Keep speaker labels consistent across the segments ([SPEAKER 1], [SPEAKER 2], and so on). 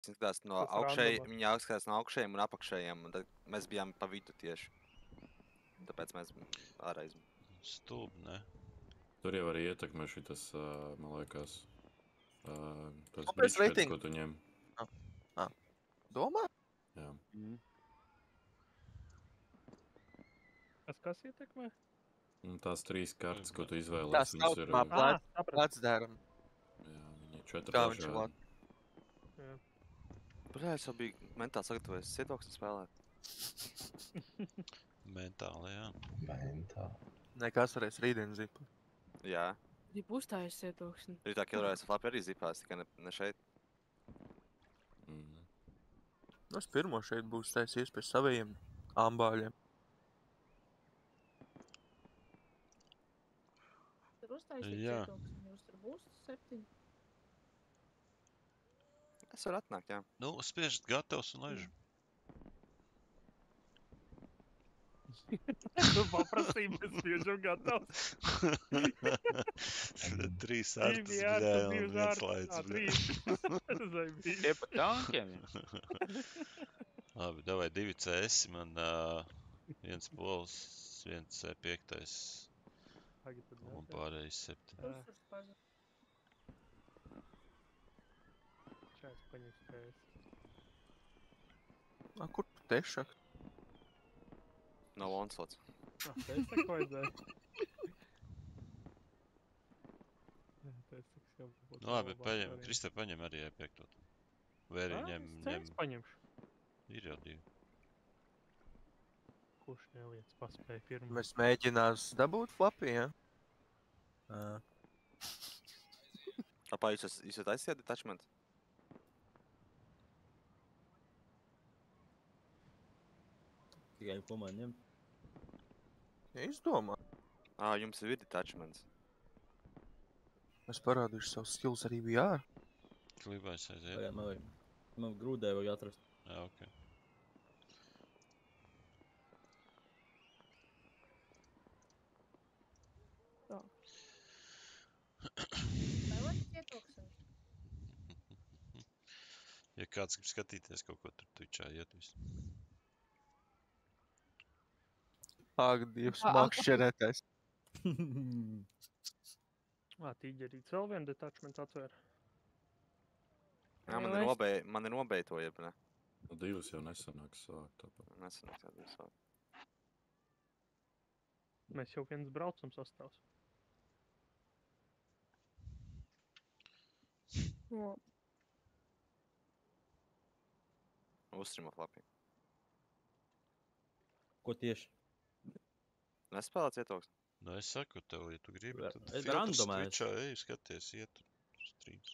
[SPEAKER 1] Izskatās no
[SPEAKER 2] Tas
[SPEAKER 1] augšējiem,
[SPEAKER 2] randomā.
[SPEAKER 1] viņi izskatās no augšējiem un apakšējiem, un tad mēs bijām pa vidu tieši. Tāpēc mēs ārreiz.
[SPEAKER 3] Stulbi, ne?
[SPEAKER 4] Tur jau arī ietekmē šitas, man liekas, tas
[SPEAKER 5] Kāpēc
[SPEAKER 4] bridžheads,
[SPEAKER 5] reitingi?
[SPEAKER 4] ko tu ņem.
[SPEAKER 5] Domā?
[SPEAKER 4] Jā.
[SPEAKER 2] Kas ietekmē?
[SPEAKER 4] Un tās 3 kartas, ko tu izvēlies,
[SPEAKER 5] Tās
[SPEAKER 4] viņas ir...
[SPEAKER 5] saucamā
[SPEAKER 2] sapratu.
[SPEAKER 5] plecdēram.
[SPEAKER 4] Jā, viņi 4
[SPEAKER 5] Kā viņš
[SPEAKER 4] dažādi.
[SPEAKER 2] Jā.
[SPEAKER 1] Bļā, es jau biju mentāli sagatavojies cietoksni spēlēt.
[SPEAKER 3] Mentāli, jā.
[SPEAKER 6] Mentāli.
[SPEAKER 5] Nekas varēs rītdien zipu.
[SPEAKER 1] Jā.
[SPEAKER 7] Gribu uzstājas cietoksni.
[SPEAKER 1] Rītā Killrojas Flappy arī zipās, tikai ne šeit.
[SPEAKER 5] Es pirmo šeit būšu taisies pēc saviem ambāļiem.
[SPEAKER 7] Tur uzstājas
[SPEAKER 3] Jā.
[SPEAKER 7] cietoksni, jūs tur būs 7.
[SPEAKER 1] Es varu atnākt, jā.
[SPEAKER 3] Nu, spiežat gatavs un ležu.
[SPEAKER 2] Tu paprasīji, mēs spiežam gatavs.
[SPEAKER 3] 3
[SPEAKER 2] Divi
[SPEAKER 3] artas,
[SPEAKER 2] ārti,
[SPEAKER 3] bļā, un
[SPEAKER 2] divas
[SPEAKER 3] 1
[SPEAKER 2] ārti.
[SPEAKER 3] laids, bļā.
[SPEAKER 2] 3.
[SPEAKER 8] Tie pa tankiem.
[SPEAKER 3] Labi, davai 2 CS, man 1 pols, 1 C5, un pārējais 7.
[SPEAKER 7] Uzsurs pazud.
[SPEAKER 2] Šāds paņems tēs.
[SPEAKER 5] Kur tu tešak?
[SPEAKER 1] Nav onslots.
[SPEAKER 2] Tēs tak vajadzēja. Tēs tak jau būtu.
[SPEAKER 3] Nu labi, paņem, Kristē, paņem arī E5. Vai arī ņem...
[SPEAKER 2] Tēs paņemšu.
[SPEAKER 3] Ir jau 2.
[SPEAKER 2] Kurš neliec paspēja pirmā?
[SPEAKER 5] Mēs mēģinās dabūt Flappy, ja?
[SPEAKER 1] Apā, jūs esat aizsiet detachment?
[SPEAKER 9] Tikai ko man ņem?
[SPEAKER 5] Ja izdomā.
[SPEAKER 1] Jums ir detachments.
[SPEAKER 5] Es parādīšu savus skills arī VR.
[SPEAKER 3] Klībais aiziet.
[SPEAKER 9] Pagāj, man vajag. Man grūdē vajag atrast.
[SPEAKER 3] Jā, ok.
[SPEAKER 7] Tā. Spēlēt cietoksni.
[SPEAKER 3] Ja kāds grib skatīties kaut ko tur Twitchā, iet visu.
[SPEAKER 5] Ak, Dievs, makšķerētais.
[SPEAKER 2] Tīģerīts vēl vienu detachment atvēr.
[SPEAKER 1] Jā, man ir nobēja to, jeb ne?
[SPEAKER 4] 2 jau nesanāks sākt. Tāpēc.
[SPEAKER 1] Nesanāks jā, 2 sākt.
[SPEAKER 2] Mēs jau viens braucam sastāvs.
[SPEAKER 7] Jā.
[SPEAKER 1] Uzstrima Flappy.
[SPEAKER 9] Ko tieši?
[SPEAKER 1] Nespēlēt cietoksni?
[SPEAKER 3] Nu, es saku tev, ja tu gribi, tad
[SPEAKER 9] Es
[SPEAKER 3] filtrs
[SPEAKER 9] randomēju.
[SPEAKER 3] Twitchā, ej, skaties, iet streams.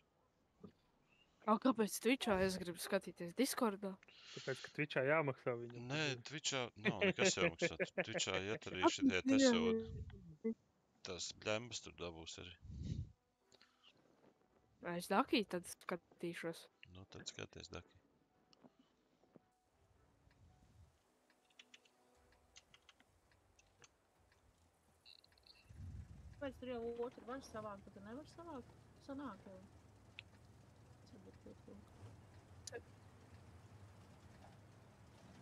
[SPEAKER 7] Kāpēc Twitchā es gribu skatīties Discordā?
[SPEAKER 2] Tāpēc, ka Twitchā jāmaksā viņam.
[SPEAKER 3] Nē, Twitchā nav nekas jāmaksā. Twitchā iet arī šitie tesodi. Tās bļembas tur dabūs arī.
[SPEAKER 7] Es Dakī tad skatīšos.
[SPEAKER 3] Nu, tad skaties, Daki.
[SPEAKER 7] Kāpēc tur jau otru var savākt, bet tu nevar savākt? Sanāk jau. Tas varbūt pietūk.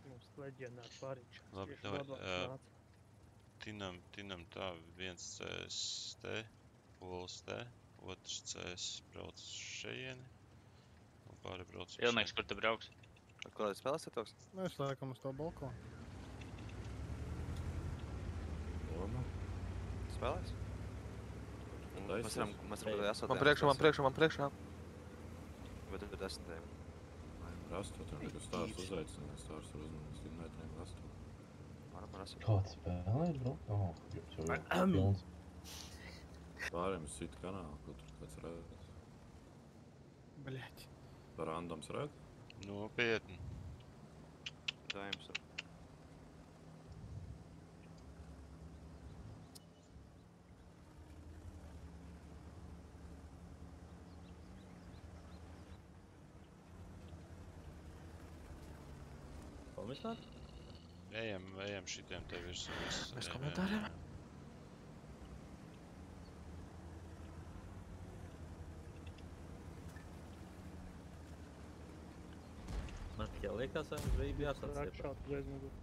[SPEAKER 2] Mums leģionārs variņš.
[SPEAKER 3] Labi, davai. Tinam tā 1 CS te, pols te, otrs CS brauc šejieni, un pāri brauc
[SPEAKER 8] Ilnieks, kur tu brauks?
[SPEAKER 1] Ko lai spēlēt cietoksni?
[SPEAKER 10] Mēs laikam uz to balkonu.
[SPEAKER 4] Doma?
[SPEAKER 1] Spēlēs? Mēs varam jāsot.
[SPEAKER 5] Man priekšā.
[SPEAKER 1] Bet tad 10.
[SPEAKER 4] Rastot, un kad stāsts uzaicinās, stāsts var uzmanības vinnētiem rastot.
[SPEAKER 1] Varam rastot.
[SPEAKER 6] Kāds spēlē ir, bro? Jums jau ir pilns.
[SPEAKER 4] Pārējiem uz citu kanālu, ko tur kāds redz.
[SPEAKER 10] Bļaķi.
[SPEAKER 4] Randoms redz?
[SPEAKER 3] Nopietni.
[SPEAKER 1] Dājums.
[SPEAKER 9] Komisār?
[SPEAKER 3] Ejam šitiem te virsū.
[SPEAKER 5] Bez komentāriem.
[SPEAKER 9] jau liekas, vai mums bija jāsāc iepa?
[SPEAKER 2] Rakšāt uz aizmuguri.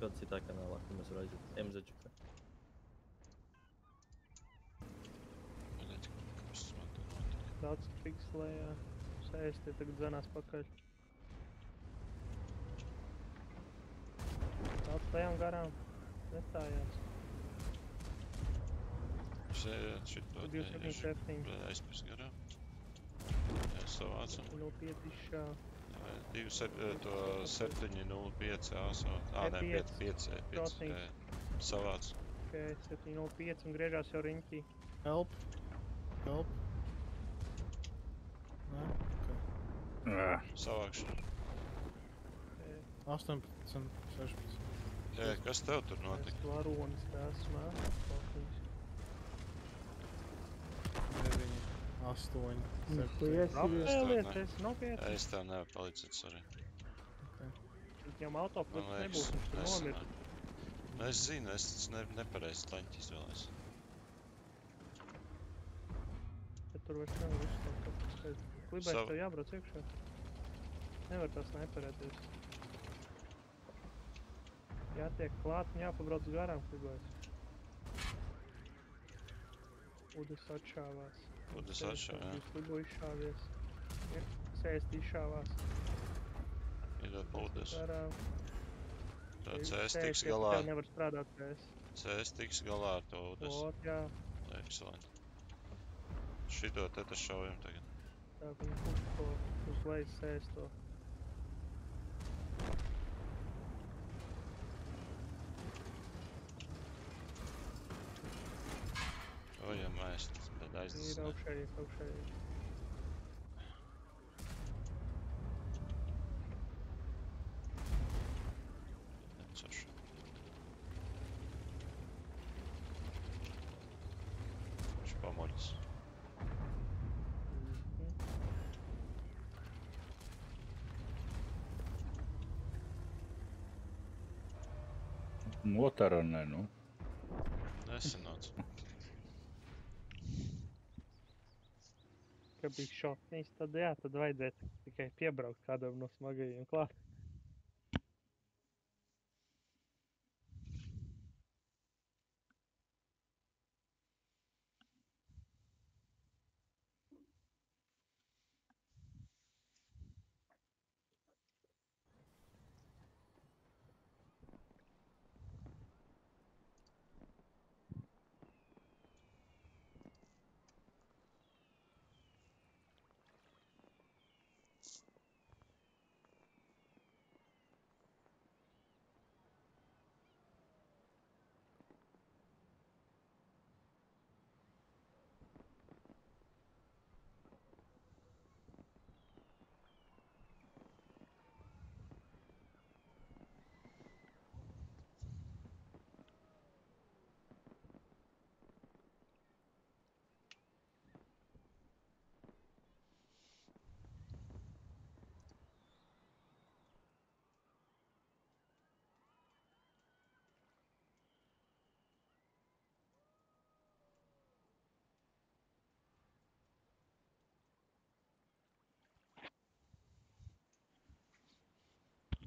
[SPEAKER 9] Kaut citā kanālā, kur mēs varam aiziet. MZČK.
[SPEAKER 3] Bļaļ, kas man te notika?
[SPEAKER 2] Daudz pikslējā. Sēsti tagad zanās pakaļ. Daudz lejām garām. Netājās.
[SPEAKER 3] Šito te
[SPEAKER 2] 277.
[SPEAKER 3] aizpēc garām. Jā, savācam.
[SPEAKER 2] 05 izšā.
[SPEAKER 3] 705 savāc. Nē, 5 savāc.
[SPEAKER 2] Ok, 705 un griežās jau riņķī.
[SPEAKER 10] Help. Help. Nē, ok.
[SPEAKER 3] Savākšana.
[SPEAKER 10] 18, 16.
[SPEAKER 3] Jā, kas tev tur notika?
[SPEAKER 2] Es varonis tā esmu.
[SPEAKER 10] 9, 8, 7.
[SPEAKER 2] Apēlieties, nopietni.
[SPEAKER 3] Es tev nevaru palīdzēt, sorry.
[SPEAKER 2] Viņam autoputs
[SPEAKER 3] Man
[SPEAKER 2] nebūs,
[SPEAKER 3] liekas,
[SPEAKER 2] viņš tur nomir.
[SPEAKER 3] Nu, es zinu, es nepareizi taņķi izvēlēs.
[SPEAKER 2] Bet tur vairs nevar uzstāt. Klibēs tev jābrauc iekšā. Nevar tā snaiperēties. Jātiek klāt un jāpabrauc garām klibēs. Udas atšāvās.
[SPEAKER 3] Udas atšāvā, jā.
[SPEAKER 2] Klibo izšāvies. Sēst izšāvās.
[SPEAKER 3] Idot pa Udas.
[SPEAKER 2] Garām.
[SPEAKER 3] Tā CS tiks
[SPEAKER 2] Sēst,
[SPEAKER 3] galā.
[SPEAKER 2] tev nevar strādāt CS.
[SPEAKER 3] CS tiks galā ar to Udas.
[SPEAKER 2] Ot, jā.
[SPEAKER 3] Excellent. Šito te tas šaujam tagad.
[SPEAKER 2] Tā viņa puško uz lejas sēst to.
[SPEAKER 3] Ojam, mēs tad
[SPEAKER 2] Ir
[SPEAKER 3] aizdesināt.
[SPEAKER 2] augšēji.
[SPEAKER 3] Viņš pamoļas.
[SPEAKER 6] Motaronē, nu.
[SPEAKER 3] Nesanāc.
[SPEAKER 2] Ka bija šoknis, tad jā, tad vajadzētu tikai piebraukt kādam no smagajiem klāt.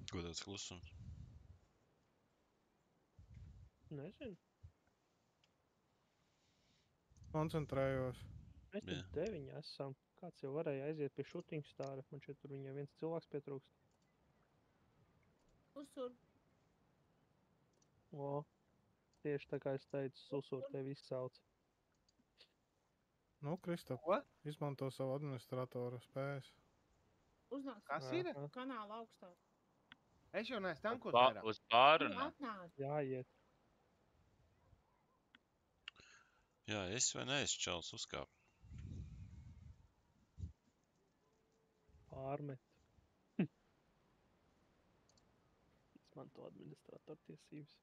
[SPEAKER 3] Ko tāds klusums?
[SPEAKER 2] Nezinu.
[SPEAKER 10] Koncentrējos.
[SPEAKER 2] Mēs
[SPEAKER 3] Jā.
[SPEAKER 2] tad 9 esam. Kāds jau varēja aiziet pie shooting stāra. Man šeit tur viņam viens cilvēks pietrūkst.
[SPEAKER 7] Uzsur.
[SPEAKER 2] O, tieši tā kā es teicu, susur tevi izsauc.
[SPEAKER 10] Nu, Kristap,
[SPEAKER 8] Ko?
[SPEAKER 10] izmanto savu administratora spējas.
[SPEAKER 7] Uznāc.
[SPEAKER 8] Kas ir?
[SPEAKER 7] Kanāla augstāk.
[SPEAKER 8] Es jau neesmu tankot vairāk.
[SPEAKER 11] Uz bāru.
[SPEAKER 7] Atnāc.
[SPEAKER 2] Jāiet.
[SPEAKER 3] Jā, es vai neesmu čals uzkāp.
[SPEAKER 2] Pārmet. Izmanto administratoru tiesības.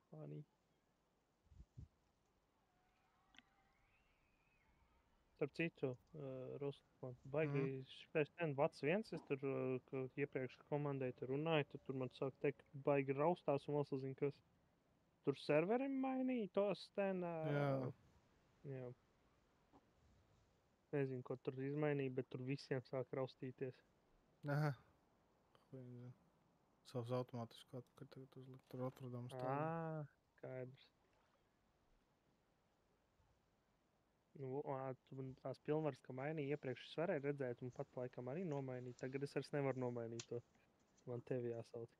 [SPEAKER 2] Fanī. Starp citu, Ruslan, baigi šitais ten vats viens, es tur iepriekš komandai tur runāju, tur man sāk teikt, baigi raustās un vēl sazinu, kas tur serverim mainīja tos ten. Jā. Nezinu, ko tur izmainīja, bet tur visiem sāk raustīties.
[SPEAKER 10] Aha. Ko viņi zina? Savs automātiski atpakaļ tagad uzlikt. Tur atrodams tā.
[SPEAKER 2] Skaidrs. Nu, tu man tās pilnvaras, ka mainīja iepriekš es varēju redzēt, un pat laikam arī nomainīt. Tagad es vairs nevaru nomainīt to. Man tevi jāsauc.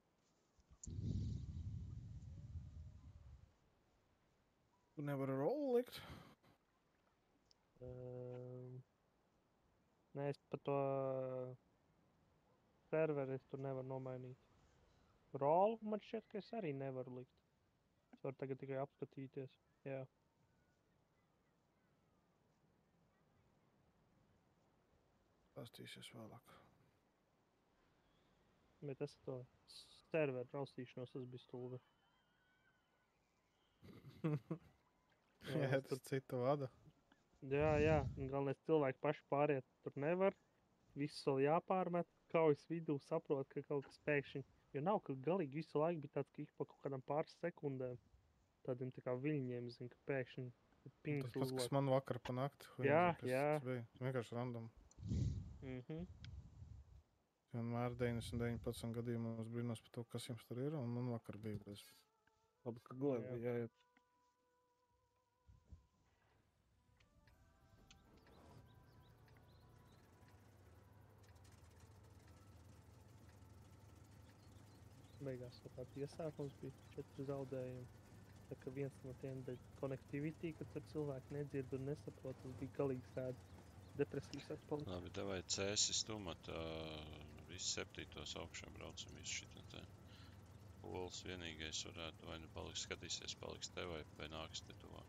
[SPEAKER 10] Tu nevari rollu likt?
[SPEAKER 2] Nē, es pa to serveri tur nevaru nomainīt. Rolu man šķiet, ka es arī nevaru likt. Es varu tagad tikai apskatīties. Jā.
[SPEAKER 10] Pastīsies vēlāk.
[SPEAKER 2] Bet es to serveru raustīšanos, tas bija stulbi.
[SPEAKER 10] Jā, tas citu vada.
[SPEAKER 2] Jā. Un galvenais cilvēki paši pāriet tur nevar. Viss vēl jāpārmet. Kaujas vidū saprot, ka kaut kas pēkšņi. Jo nav, ka galīgi visu laiku bija tāds, ka ik pa kaut kādām pāris sekundēm. Tādiem tā kā viļņiem, zinu, ka pēkšņi pings
[SPEAKER 10] Tas pats, kas
[SPEAKER 2] uzlāk.
[SPEAKER 10] man vakar pa nakti.
[SPEAKER 2] Jā.
[SPEAKER 10] Tas bija vienkārši random. Vienmēr 99% gadījumos brīnos par to, kas jums tur ir, un man vakar bija bez. Labi, ka gulēt bija jāiet.
[SPEAKER 2] Beigās kaut kāds iesākums bija 4 zaudējumi. Tā kā viens no tiem dēļ connectivity, kad tur cilvēki nedzird un nesaprot, tas bija galīgi sēd depresijas atpalikt.
[SPEAKER 3] Labi, davai cēsi stumat, viss 7. augšā braucam visu šitam te. Pols vienīgais varētu vai nu paliks skatīsies, paliks te vai nāks te tuvā.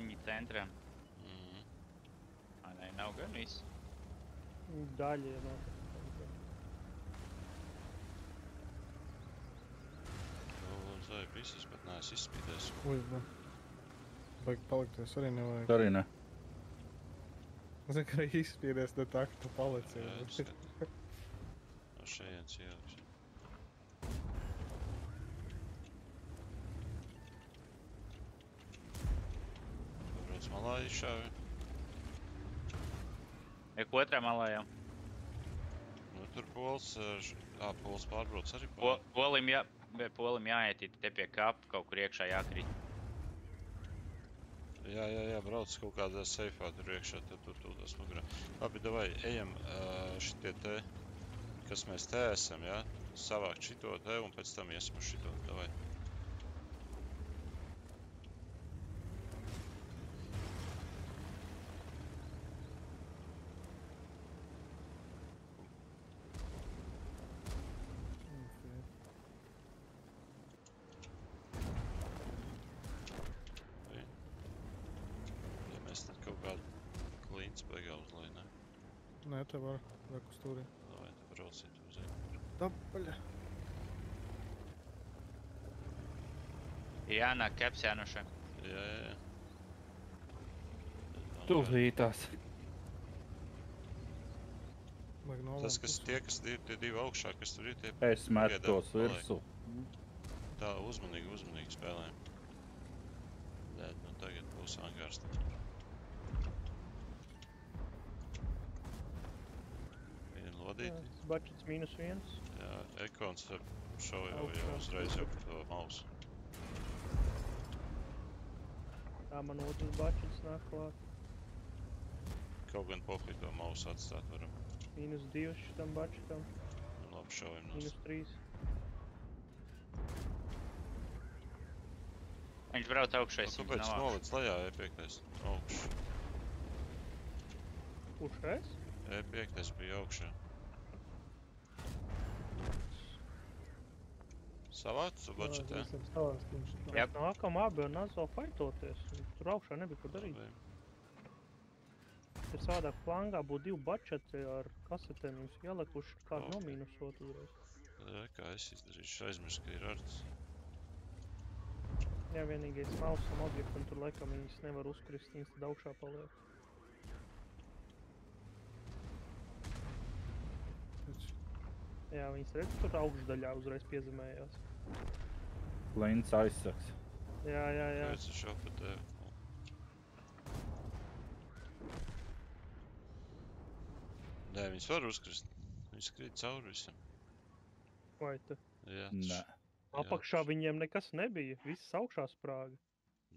[SPEAKER 11] Viņi centrā. Vai ne, nav gan viss?
[SPEAKER 2] Daļa, jā, nav.
[SPEAKER 3] Zai, visus pat neesmu izspīdējis.
[SPEAKER 10] Ui, man. Baigi palikties arī nevajag.
[SPEAKER 12] Arī ne.
[SPEAKER 10] Zinu, ka izspīdies ne tā, ka tu palici.
[SPEAKER 3] Jā, skatu. No šejienes ieliks. Brauc malā izšāvi.
[SPEAKER 11] Otrā malā jau.
[SPEAKER 3] Nu, tur pols, pols pārbrauc arī
[SPEAKER 11] Polim jāiet te pie kapa, kaut kur iekšā jākrīt.
[SPEAKER 3] Jā, brauc kaut kādā seifā tur iekšā, tad tur tūdās mugrā. Labi, davai, ejam šitie te, kas mēs te esam, jā? Savākt šito te un pēc tam iesim uz šito, davai.
[SPEAKER 10] Nē, te var reku stūrī.
[SPEAKER 3] Davai, te braucīt uz ēm.
[SPEAKER 10] Dapaļa.
[SPEAKER 11] Jānāk keps jānošā.
[SPEAKER 3] Jā.
[SPEAKER 12] Tūlītās.
[SPEAKER 3] Tas, kas tie divi augšā, kas tur ir, tie...
[SPEAKER 12] Es metu tos virsū.
[SPEAKER 3] Tā, uzmanīgi spēlējam. Dēd, nu tagad būs angārs.
[SPEAKER 2] Budžets -1.
[SPEAKER 3] Jā, ekons šo jau uzreiz jau par to mausu.
[SPEAKER 2] Tā man otrs budžets nāk klāt.
[SPEAKER 3] Kaut gan pohuj to mausu atstāt varam.
[SPEAKER 2] -2 šitam budžetam.
[SPEAKER 3] Šaujam nos.
[SPEAKER 2] -3.
[SPEAKER 11] Viņš brauc augšais,
[SPEAKER 3] Nu, kāpēc nolic lejā E5? Augšu.
[SPEAKER 2] Kurš es?
[SPEAKER 3] E5 bija augšā. Savāc, tu budžetē?
[SPEAKER 2] Mēs nākam abi ar Nazo fightoties. Tur augšā nebija ko darīt. Ir savādāk flangā būtu 2 budžeti ar kasetēm, jums ielikuši kādu nomīnusot uzreiz.
[SPEAKER 3] Kā es izdarīšu, aizmirst, ka ir arts.
[SPEAKER 2] Jā, vienīgais mausam objektam tur laikam viņas nevar uzkrist, viņas tad augšā paliek. Jā, viņas redz, tur augšdaļā uzreiz piezemējās.
[SPEAKER 12] Linds aizsaks.
[SPEAKER 2] Jā.
[SPEAKER 3] Pēc es jau pa tevi. Nē, viņas var uzkrist. Viņas krīt cauri visam.
[SPEAKER 2] Vai tu?
[SPEAKER 3] Jā.
[SPEAKER 12] Nē.
[SPEAKER 2] Apakšā viņiem nekas nebija, viss augšā sprāga.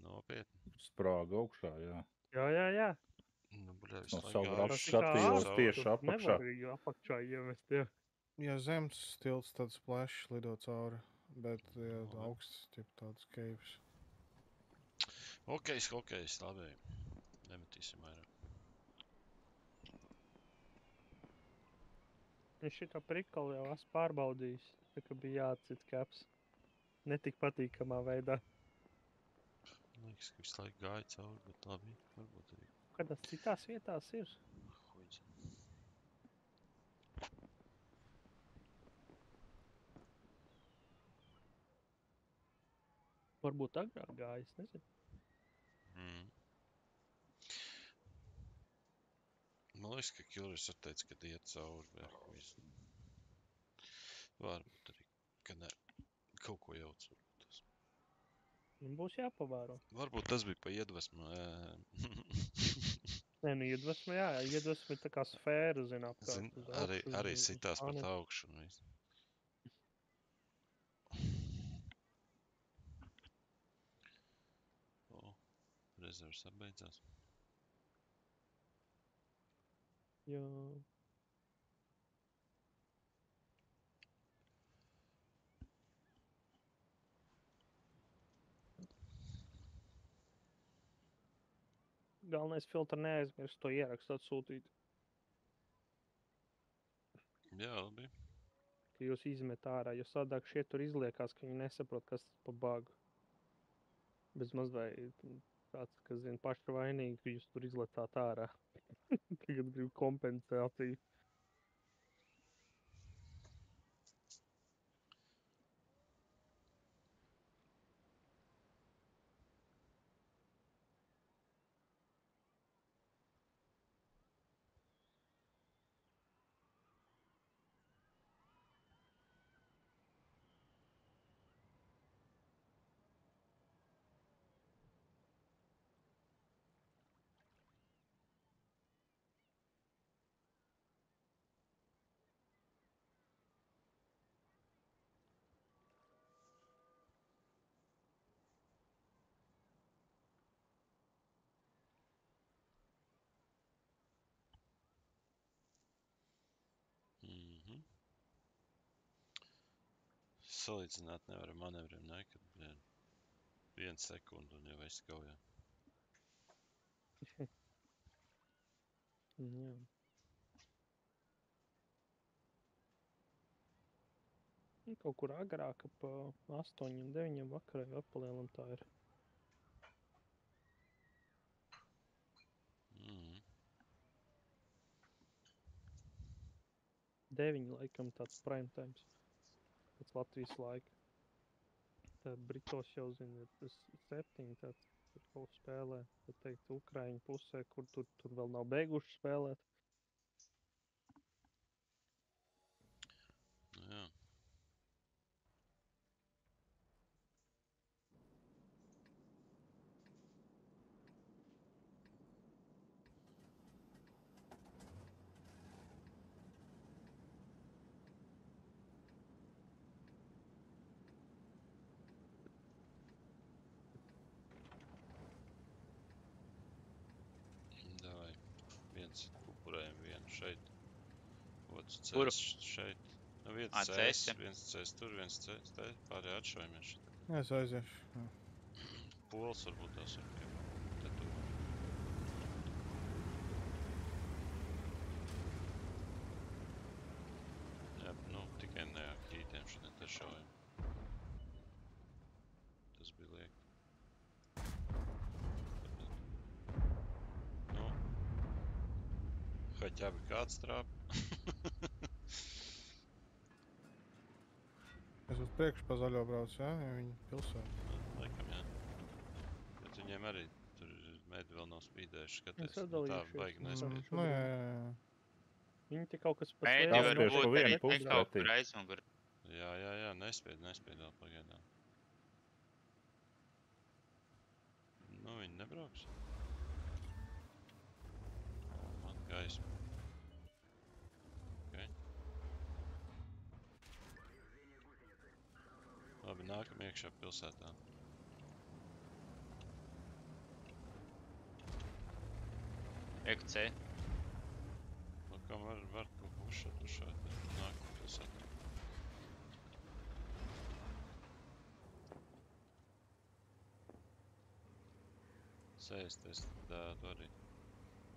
[SPEAKER 3] Nopietni.
[SPEAKER 12] Sprāga augšā, jā.
[SPEAKER 2] Jā.
[SPEAKER 3] Nu, bļā,
[SPEAKER 12] No savu rašu skatījos tieši apakšā.
[SPEAKER 2] Nevar apakšā iemest, jā.
[SPEAKER 10] Ja zemes tilts, tad splash lido cauri, bet ja augsts, tāds caves.
[SPEAKER 3] Hokejs, labi. Nemetīsim vairāk.
[SPEAKER 2] Viņš šitā prikolu jau esmu pārbaudījis, tā kā bija jāatcit caps. Netik patīkamā veidā.
[SPEAKER 3] Liekas, ka visu laiku gāja cauri, bet labi, varbūt arī.
[SPEAKER 2] Kādās citās vietās ir?
[SPEAKER 3] Huidzi.
[SPEAKER 2] Varbūt agrāk gājis, nezinu.
[SPEAKER 3] Man liekas, ka Kilris atteica, kad iet cauri, bet visu. Varbūt arī, ka ne, kaut ko jauc.
[SPEAKER 2] Būs jāpavēro.
[SPEAKER 3] Varbūt tas bija pa iedvesmu.
[SPEAKER 2] Nē, nu iedvesma, jā, iedvesma ir tā kā sfēra, zin, apkārt.
[SPEAKER 3] Arī sitās pat augšu un visu. Rezervs apbeidzās.
[SPEAKER 2] Jā. Galvenais filtru neaizmirst to ierakstu atsūtīt.
[SPEAKER 3] Jā, labi.
[SPEAKER 2] Ka jūs izmet ārā, jo sadāk šie tur izliekās, ka viņi nesaprot, kas tas pa bagu. Bez maz vai tāds, kas zina paši vainīgi, ka jūs tur izletāt ārā. Tagad gribu kompensāciju.
[SPEAKER 3] Salīdzināt nevar ar manevriem, ne, kad 1 sekundu un jau esi gaujā.
[SPEAKER 2] Jā. Kaut kur agrāk pa 8, 9 vakarā jau palielam tā ir. Deviņi laikam tāds prime times. Pēc Latvijas laika. Tad Britos jau zina, tas 7 tāds kaut spēlē. Tad teikt, Ukraiņu pusē, kur tur vēl nav beiguši spēlēt.
[SPEAKER 3] Jā. Upurējam vienu šeit, otrs ceļš šeit. Nu, viens
[SPEAKER 11] Ā,
[SPEAKER 3] CS,
[SPEAKER 11] CS.
[SPEAKER 3] viens CS tur, viens CS te, pārējā atšaujamies šitā.
[SPEAKER 10] Es aiziešu. Jā.
[SPEAKER 3] Pols varbūt tās var pie. Te tu. Jā, nu, tikai ne ar hītiem šitā te šaujam. Tas bija liek. Nu. Хотя бы kāds trāp.
[SPEAKER 10] Es uz priekšu pa zaļo braucu, jā? Ja viņi pilsētu.
[SPEAKER 3] Laikam, jā. Bet viņiem arī tur medi vēl nav spīdējuši, skaties.
[SPEAKER 2] Es sadalījušies.
[SPEAKER 3] Tā baigi nespēj.
[SPEAKER 10] Nu, jā.
[SPEAKER 2] Viņi te kaut kas pa
[SPEAKER 11] Mēģi
[SPEAKER 2] sēdi
[SPEAKER 11] var
[SPEAKER 12] Tieši pa
[SPEAKER 11] būt
[SPEAKER 12] vienu
[SPEAKER 11] arī
[SPEAKER 12] pusi
[SPEAKER 11] te kaut
[SPEAKER 12] pretī.
[SPEAKER 11] kur aizmugur.
[SPEAKER 3] Jā, nespēj vēl pagaidām. Nu, viņi nebrauks. Man gaisma. Ok. Labi, nākam iekšā pilsētā.
[SPEAKER 11] EQC.
[SPEAKER 3] Nu, kam var kaut ko uzšāt, nākam pilsētā. CS test, tu arī.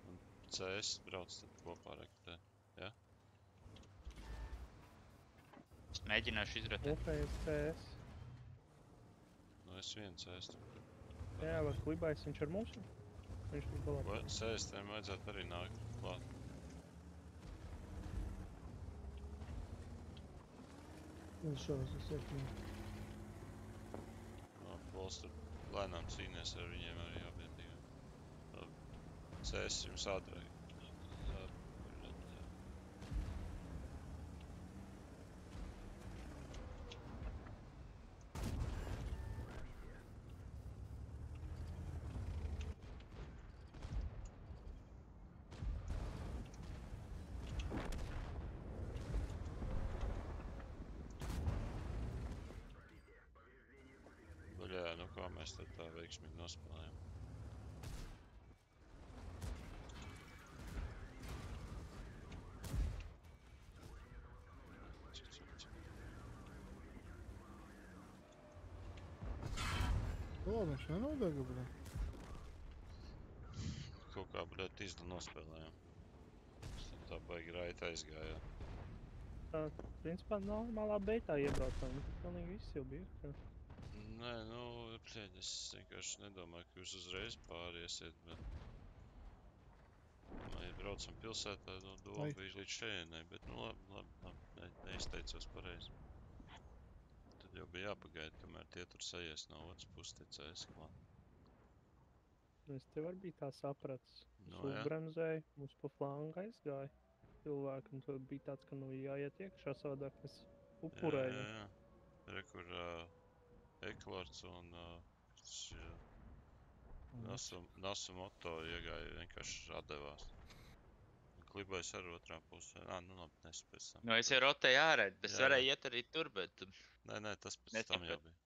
[SPEAKER 3] Un CS brauc tad kopā ar EQT, jā?
[SPEAKER 11] Es mēģināšu izratēt.
[SPEAKER 2] Kopējais CS.
[SPEAKER 3] Nu, es viens CS tur.
[SPEAKER 2] Jā, vai klibais viņš ar mums? Viņš tur balā.
[SPEAKER 3] Vai CS tiem vajadzētu arī nākt klāt?
[SPEAKER 2] Viņš šos, es ietu.
[SPEAKER 3] No, Pols tur lēnām cīnies ar viņiem arī abiedīgā. CS jums ātrāk. Baļā, nu kā mēs tad tā veiksmīgi nospēlējam.
[SPEAKER 10] Labi, viņš nenodega, bro.
[SPEAKER 3] Kaut kā, bļāt, izla nospēlējam. Tā baigi raita aizgājā.
[SPEAKER 2] Tā, principā, normālā beitā iebraucām. Pilnīgi viss jau bija. Ka...
[SPEAKER 3] Nē, nu, bļāt, es vienkārši nedomāju, ka jūs uzreiz pāriesiet, bet... Mēs braucam pilsētā, nu, doma bija līdz šejienai, bet, nu, labi, neizteicos pareizi. Tad jau bija jāpagaida, kamēr tie tur sajies no otras puses, tie CS klāt.
[SPEAKER 2] Es te var bija tā sapratis.
[SPEAKER 3] Nu,
[SPEAKER 2] Es
[SPEAKER 3] jā.
[SPEAKER 2] uzbremzēju, mums pa flangu aizgāja cilvēki, un tad bija tāds, ka nu jāiet iekšā, savādāk mēs upurējam.
[SPEAKER 3] Jā. Re, kur Eklords un Nasu Moto iegāja, vienkārši atdevās. Klibais ar otrā pusē. Nu labi, nespēc tam.
[SPEAKER 11] Nu, es jau rotēju ārā, bet es varēju iet arī tur, bet...
[SPEAKER 3] Nē, tas pēc tam jau bija.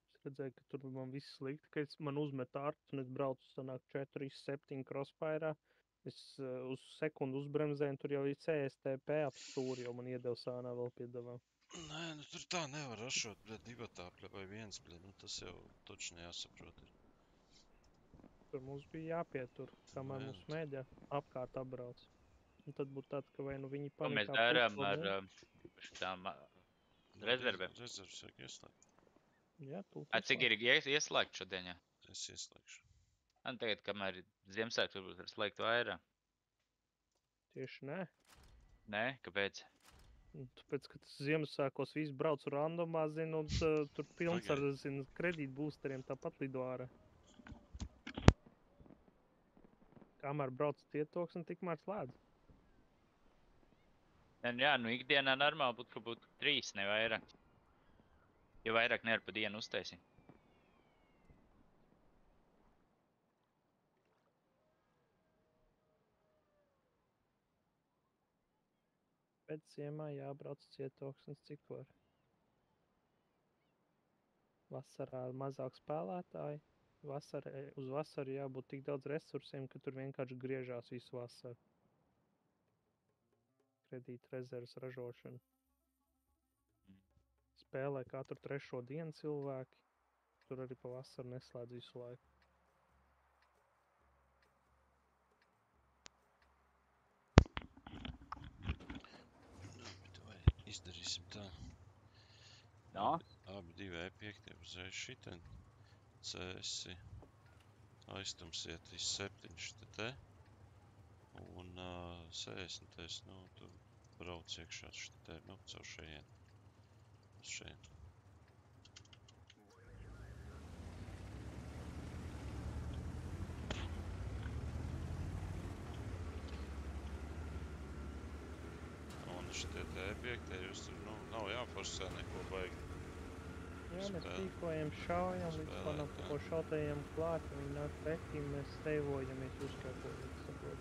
[SPEAKER 2] Es redzēju, ka tur man viss slikti, ka man uzmet ārts, un es braucu, sanāk 4-7 crossfire'ā. Es uz sekundu uzbremzēju, un tur jau ir CSTP ap stūri, jo man iedeva sānā vēl piedevā.
[SPEAKER 3] Nē, nu tur tā nevar rašot, bļa, divatā, bļa, vai viens, bļa, nu tas jau toči nejásaprot ir.
[SPEAKER 2] Tur mums bija jāpietur, kamēr mums mēģā apkārt apbrauc. Un tad būtu tāds, ka vai nu viņi
[SPEAKER 11] Ko mēs
[SPEAKER 2] panikā
[SPEAKER 11] darām
[SPEAKER 2] puš,
[SPEAKER 11] ar šitām rezervēm?
[SPEAKER 3] Rezerves vajag ieslēgt.
[SPEAKER 2] Jā,
[SPEAKER 11] Cik ir ieslēgt šodien, jā?
[SPEAKER 3] Es ieslēgšu.
[SPEAKER 11] Un tagad, kamēr Ziemassvētku varbūt var slēgt vairāk.
[SPEAKER 2] Tieši nē.
[SPEAKER 11] Nē, kāpēc?
[SPEAKER 2] Tāpēc, ka tas Ziemassvētkos viss brauc randomā, zinu, un tur pilns ar, zinu, kredīt boosteriem tāpat lido ārā. Kamēr brauc tietoks un tikmēr slēdz.
[SPEAKER 11] Jā, nu ikdienā normāli būtu, ka būtu 3, ne vairāk. Ja vairāk nevar pa dienu uztaisīt.
[SPEAKER 2] Pēc ziemā jābrauc cietoksnis, cik var. Vasarā mazāk spēlētāji. Uz vasaru jābūt tik daudz resursiem, ka tur vienkārši griežās visu vasaru. kredīta rezerves ražošanu. Spēlē katru 3. dienu cilvēki. Tur arī pavasaru neslēdz visu laiku.
[SPEAKER 3] Vai izdarīsim tā.
[SPEAKER 11] No?
[SPEAKER 3] Abi 2 E5 uzreiz šitien. CS aiztumsiet iz 7 te. Un 60, nu, tu brauc iekšā šitē, nu, caur šajien. Uz šajien. Un šitie te E5, jūs tur, nu, nav jāforsē neko baigi.
[SPEAKER 2] Jā, mēs pīkojam, šaujam, līdz panam ko šautajiem klāt, viņi nāk pretī, mēs steivojamies, uzskapojam, saprot.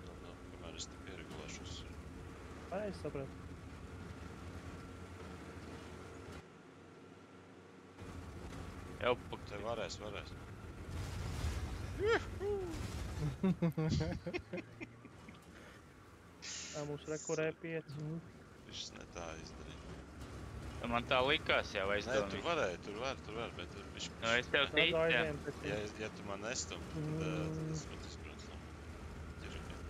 [SPEAKER 3] Nu, kamēr es te pieregulēšos.
[SPEAKER 2] Pareizi sapratu.
[SPEAKER 11] Jau puk.
[SPEAKER 3] Te varēs.
[SPEAKER 2] Tā mums rekurē 5.
[SPEAKER 3] Viss ne tā izdarīja.
[SPEAKER 11] Man tā likās jau
[SPEAKER 3] Nē,
[SPEAKER 11] aizdomīgi.
[SPEAKER 3] tur var, bet tur bišķi.
[SPEAKER 11] Nu, es tev ticu.
[SPEAKER 3] Ja tu man nestum, tad es pat izbrauc no ģirakiem.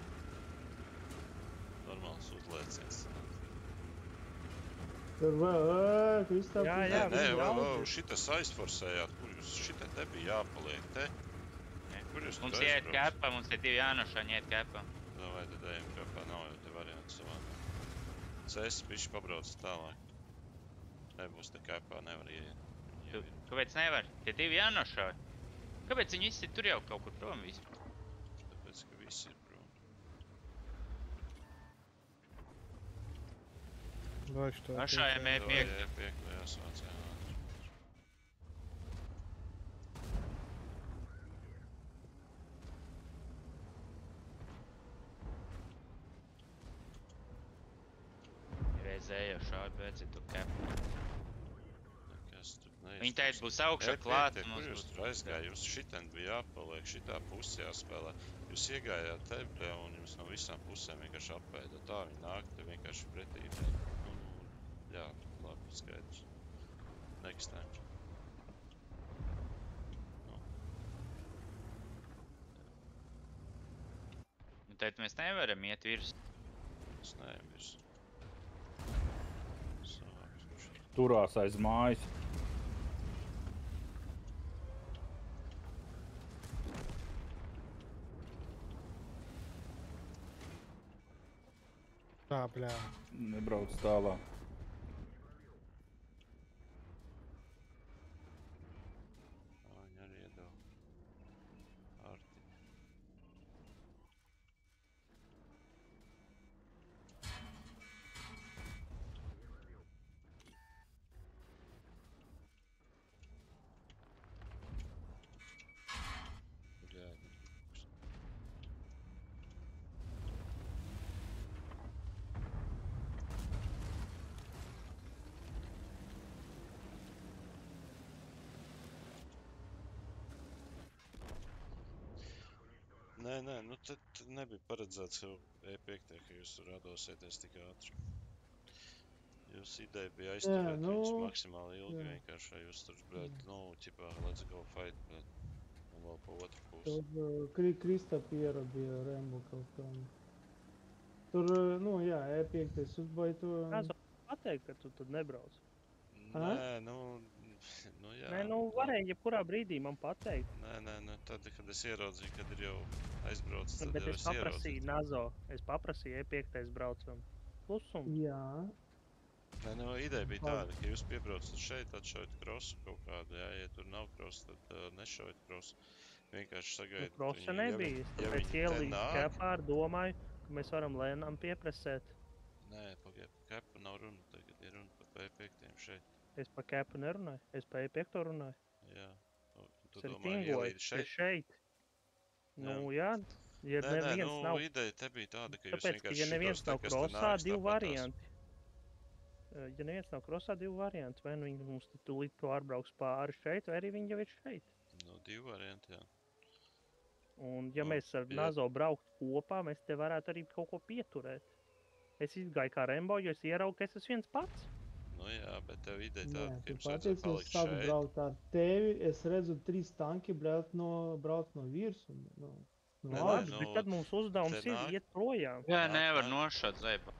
[SPEAKER 3] Normāls uzlēciens.
[SPEAKER 2] Tur vēl, Kristap.
[SPEAKER 3] Nē, šitas aizforsējāt, kur jūs šitā te bija jāpaliek, te? Kur jūs tur
[SPEAKER 11] Mums iet kāpā, mums ir 2 jānošaņi iet kāpā.
[SPEAKER 3] Vai tad ejam kāpā, nav jau te variants savā. CS bišķi pabrauc tālāk. Nebūs te kāpā, nevar ieiet.
[SPEAKER 11] Kāpēc nevar? Tie 2 jānošauj. Kāpēc viņi visi tur jau kaut kur prom visi?
[SPEAKER 3] Tāpēc, ka visi ir prom.
[SPEAKER 11] Nošājam E5.
[SPEAKER 3] E5 jāsvāc, jā.
[SPEAKER 11] Reizējo šauj, bet tu kāpā.
[SPEAKER 3] Nekas tur neizturs.
[SPEAKER 11] Viņi teica, būs augšā klāt.
[SPEAKER 3] Kur jūs tur aizgāja? Jūs šitien bija jāpaliek, šitā pusē jāspēlē. Jūs iegājāt te, un jums no visām pusēm vienkārši apēda. Tā viņi nāk, te vienkārši pretī. Jā, labi, skaidrs. Next time.
[SPEAKER 11] Nu, teikt, mēs nevaram iet virs.
[SPEAKER 3] Mēs neejam virs.
[SPEAKER 12] Turās aiz mājas.
[SPEAKER 10] Tā, bļā.
[SPEAKER 12] Nebrauc tālāk.
[SPEAKER 3] Viņi arī iedeva ārtiņu. Nē, nu tad nebija paredzēts jau E5, ka jūs tur atdosieties tik ātri. Jūsu ideja bija aizturēt viņus maksimāli ilgi vienkārši, vai jūs tur, bļēt, nu, ķipā, let's go fight, bļēt, un vēl pa otru pusi.
[SPEAKER 2] Tur Kristap ieradīja Rembu kaut kā. Tur, nu, jā, E5 uzbāja to. Kāds pateikt, ka tu tad nebrauc?
[SPEAKER 3] Nē, nu jā.
[SPEAKER 2] Nē, nu, varēja jebkurā brīdī man pateikt.
[SPEAKER 3] Nē, tad, kad es ieraudzīju, kad ir jau aizbraucis, tad
[SPEAKER 2] Bet
[SPEAKER 3] jau
[SPEAKER 2] es
[SPEAKER 3] es ieraudzīju.
[SPEAKER 2] paprasīju Nazo, es paprasīju E5 braucam. Plusumu. Jā.
[SPEAKER 3] Nē, nu, ideja bija tāda, ka jūs piebraucat šeit, atšaujat krosu kaut kādu, jā, ja tur nav krosu, tad nešaujat krosu. Vienkārši sagaidat.
[SPEAKER 2] Krosa nebija, tāpēc ielīdz kepā domāju, ka mēs varam lēnām piepresēt.
[SPEAKER 3] Nē, pagaid, pa kepu nav runa, tagad ir runa par P5 šeit.
[SPEAKER 2] Es pa kepu nerunāju, es pa E5 runāju.
[SPEAKER 3] Jā. Tu
[SPEAKER 2] Es arī
[SPEAKER 3] domāji
[SPEAKER 2] pingoju,
[SPEAKER 3] ielīdz
[SPEAKER 2] šeit. Nu, jā, ja neviens
[SPEAKER 3] nu,
[SPEAKER 2] nav.
[SPEAKER 3] ideja te bija tāda, ka jūs
[SPEAKER 2] Tāpēc, ka
[SPEAKER 3] vienkārši
[SPEAKER 2] ja neviens nav
[SPEAKER 3] šitos te, kas te
[SPEAKER 2] krosā,
[SPEAKER 3] nāks,
[SPEAKER 2] divi
[SPEAKER 3] tāpatās.
[SPEAKER 2] varianti. Ja neviens nav krosā, divi varianti. Vai nu viņi mums tūlīt pārbrauks pāri šeit, vai arī viņi jau ir šeit.
[SPEAKER 3] Nu, divi varianti, jā.
[SPEAKER 2] Un ja mēs ar Nazo braukt kopā, mēs te varētu arī kaut ko pieturēt. Es izgāju kā Rembo, jo es ieraugu, ka es esmu viens pats.
[SPEAKER 3] Nu jā, bet tev ideja
[SPEAKER 13] Nē,
[SPEAKER 3] tāda, ka
[SPEAKER 13] tu
[SPEAKER 3] jums vajadzēja
[SPEAKER 13] pateici, es
[SPEAKER 3] palikt
[SPEAKER 13] sāku
[SPEAKER 3] šeit.
[SPEAKER 13] braukt ar tevi, es redzu 3 tanki brauc no virsu. No
[SPEAKER 2] Labi, bet tad mums uzdevums ir iet projām.
[SPEAKER 11] Jā, nevar nošāt zēbu.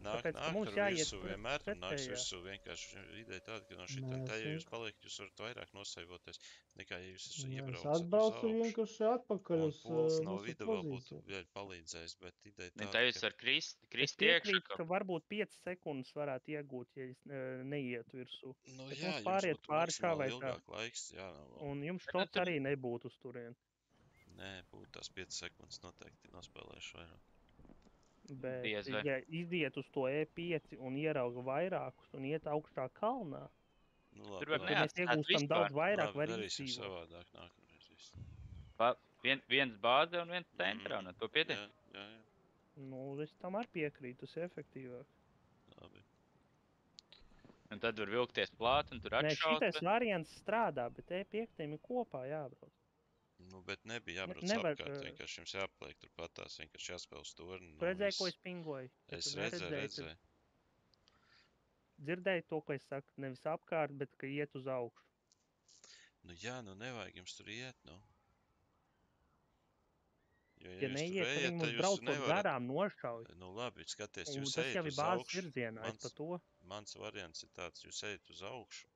[SPEAKER 2] Tāpēc, ka mums
[SPEAKER 3] ar
[SPEAKER 2] jāiet
[SPEAKER 3] virsū vienmēr, tur nāks
[SPEAKER 2] pretējā.
[SPEAKER 3] virsū vienkārši ideja tāda, ka no šitā te, ja jūs paliekat, jūs varat vairāk nosaivoties, nekā ja jūs
[SPEAKER 13] Es
[SPEAKER 3] iebraucat uz
[SPEAKER 13] atbraucu
[SPEAKER 3] augšu.
[SPEAKER 13] vienkārši atpakaļ
[SPEAKER 3] Un
[SPEAKER 13] uz
[SPEAKER 3] pols no
[SPEAKER 13] mūsu
[SPEAKER 3] vidu vēl būtu
[SPEAKER 13] pozīciju.
[SPEAKER 3] vēl palīdzējis, bet ideja
[SPEAKER 11] Ne,
[SPEAKER 3] tāda,
[SPEAKER 11] tev jūs
[SPEAKER 3] ka...
[SPEAKER 11] var krist
[SPEAKER 2] Es
[SPEAKER 11] iekšā,
[SPEAKER 2] piekrītu, ka varbūt 5 sekundes varētu iegūt, ja es neietu virsū.
[SPEAKER 3] Nu
[SPEAKER 2] Bet
[SPEAKER 3] jā,
[SPEAKER 2] mums
[SPEAKER 3] jums
[SPEAKER 2] pāriet
[SPEAKER 3] būtu
[SPEAKER 2] pāri kā vai
[SPEAKER 3] maksimāli
[SPEAKER 2] tā.
[SPEAKER 3] ilgāk laiks, jā, vēl.
[SPEAKER 2] Un jums
[SPEAKER 11] Bet nu
[SPEAKER 2] šoks
[SPEAKER 11] tur-
[SPEAKER 2] arī nebūtu uz turien.
[SPEAKER 3] Nē, būtu tās 5 sekundes noteikti nospēlējuši vairāk.
[SPEAKER 2] Bet,
[SPEAKER 11] Diez vai.
[SPEAKER 2] ja iziet uz to E5 un ierauga vairākus un iet augstā kalnā,
[SPEAKER 3] Nu
[SPEAKER 11] Tur
[SPEAKER 3] labi,
[SPEAKER 11] var
[SPEAKER 2] tad mēs
[SPEAKER 11] neatstāt
[SPEAKER 2] iegūstam
[SPEAKER 11] vispār.
[SPEAKER 2] daudz vairāk,
[SPEAKER 3] labi,
[SPEAKER 2] var
[SPEAKER 3] darīsim
[SPEAKER 2] izdzīvot.
[SPEAKER 3] savādāk nākamreiz viss.
[SPEAKER 11] Viens bāze un viens centrā, un ar to pietiek.
[SPEAKER 3] Jā,
[SPEAKER 2] Nu, es tam arī piekrītu, tas ir efektīvāk.
[SPEAKER 3] labi.
[SPEAKER 11] Un tad var vilkties klāt, un tur
[SPEAKER 2] Nē,
[SPEAKER 11] atšaut.
[SPEAKER 2] šitais variants strādā, bet E5 ir kopā jābrauc.
[SPEAKER 3] Nu, bet nebija jābrauc
[SPEAKER 2] nevar,
[SPEAKER 3] apkārt, vienkārši jums jāpaliek turpat tās, vienkārši jāspēl uz torni.
[SPEAKER 2] Tu redzēji, ko es pingoju? Ja
[SPEAKER 3] Es
[SPEAKER 2] tu neredzēji,
[SPEAKER 3] redzēju.
[SPEAKER 2] tad dzirdēji to, ko es saku, nevis apkārt, bet ka iet uz augšu.
[SPEAKER 3] Nu jā, nu nevajag jums tur iet, nu. Jo,
[SPEAKER 2] Ja
[SPEAKER 3] jūs tur
[SPEAKER 2] neiet, tad
[SPEAKER 3] ejat,
[SPEAKER 2] viņi mums
[SPEAKER 3] jūs
[SPEAKER 2] braucot
[SPEAKER 3] nevarat.
[SPEAKER 2] garām nošauj.
[SPEAKER 3] Nu labi, skaties,
[SPEAKER 2] Un
[SPEAKER 3] jūs
[SPEAKER 2] tas
[SPEAKER 3] ejat
[SPEAKER 2] jau ir
[SPEAKER 3] uz
[SPEAKER 2] bāzes
[SPEAKER 3] augšu.
[SPEAKER 2] virzienā, es pa to.
[SPEAKER 3] Mans variants ir tāds, jūs ejat uz augšu.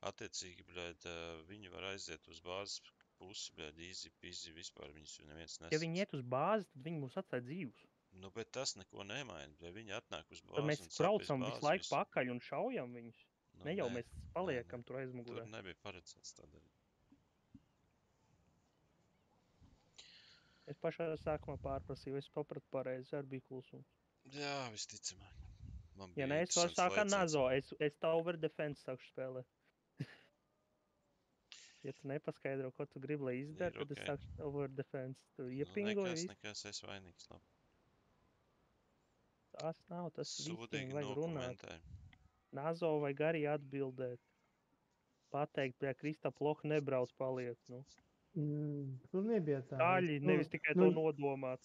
[SPEAKER 3] Attiecīgi, bļēd, viņi var aiziet uz bāzes pusi, bļēd, easy peasy, vispār viņus jau neviens nesas.
[SPEAKER 2] Ja viņi iet uz bāzi, tad viņi mūs atstāja dzīvus.
[SPEAKER 3] Nu, bet tas neko nemaina, bļēd, viņi atnāk uz
[SPEAKER 2] Tad
[SPEAKER 3] bāzi
[SPEAKER 2] mēs
[SPEAKER 3] un
[SPEAKER 2] braucam
[SPEAKER 3] sapīs
[SPEAKER 2] visu
[SPEAKER 3] bāzi
[SPEAKER 2] laiku
[SPEAKER 3] visu.
[SPEAKER 2] pakaļ un šaujam viņus.
[SPEAKER 3] Nu,
[SPEAKER 2] Ne jau
[SPEAKER 3] nē,
[SPEAKER 2] mēs paliekam tur aiz
[SPEAKER 3] Tur
[SPEAKER 2] mugurē.
[SPEAKER 3] nebija paredzēts tā darīt.
[SPEAKER 2] Es pašā sākumā pārprasīju, es papratu pareizi, arī bija klusums.
[SPEAKER 3] Jā, visticamāk. Man
[SPEAKER 2] Ja
[SPEAKER 3] bija
[SPEAKER 2] ne, es varu
[SPEAKER 3] interesants
[SPEAKER 2] sākt ar
[SPEAKER 3] lēciens.
[SPEAKER 2] Nazo, es tower defense sākšu spēlēt. Ja tu nepaskaidro, ko tu gribi, lai izdara,
[SPEAKER 3] Ir
[SPEAKER 2] tad es
[SPEAKER 3] ok.
[SPEAKER 2] sākšu tower defense. Tu
[SPEAKER 3] Nu,
[SPEAKER 2] iepingoji visu.
[SPEAKER 3] nekas, es vainīgs, labi.
[SPEAKER 2] Tas nav, tas visiem
[SPEAKER 3] Sūdīgi
[SPEAKER 2] vajag runāt.
[SPEAKER 3] nokomentēju.
[SPEAKER 2] Nazo vajag arī atbildēt. Pateikt, ka Kristap Loh nebrauc paliek, nu.
[SPEAKER 13] Tur nebija tā.
[SPEAKER 2] Daļi, nevis tikai to nodomāt.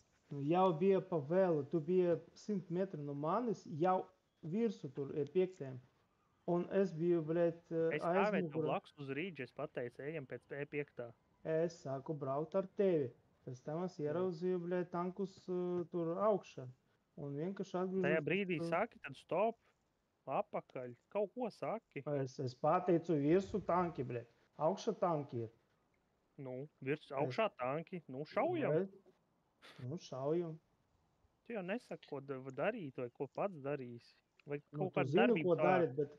[SPEAKER 13] Jau bija pa vēlu, tu bija 100 metri no manis, jau virsu tur ir 5. Un es biju, bļēt,
[SPEAKER 2] Es stāvēju tu blakus uz rīģi, es pateicu, ejam pēc P5.
[SPEAKER 13] Es sāku braukt ar tevi. Pēc tam es ieraudzīju, bļēt, tankus tur augšā. Un vienkārši atgriežos.
[SPEAKER 2] Tajā brīdī saki, tad stop, apakaļ, kaut ko saki.
[SPEAKER 13] Es pateicu virsu tanki, bļēt. Augšā tanki ir.
[SPEAKER 2] Nu, virs augšā tanki, nu šaujam.
[SPEAKER 13] Nu, šaujam.
[SPEAKER 2] Tu jau nesaki, ko darīt, vai ko pats darīsi. Vai
[SPEAKER 13] Nu,
[SPEAKER 2] kaut
[SPEAKER 13] tu
[SPEAKER 2] kāda
[SPEAKER 13] zini,
[SPEAKER 2] darbība
[SPEAKER 13] ko
[SPEAKER 2] tā.
[SPEAKER 13] darīt, bet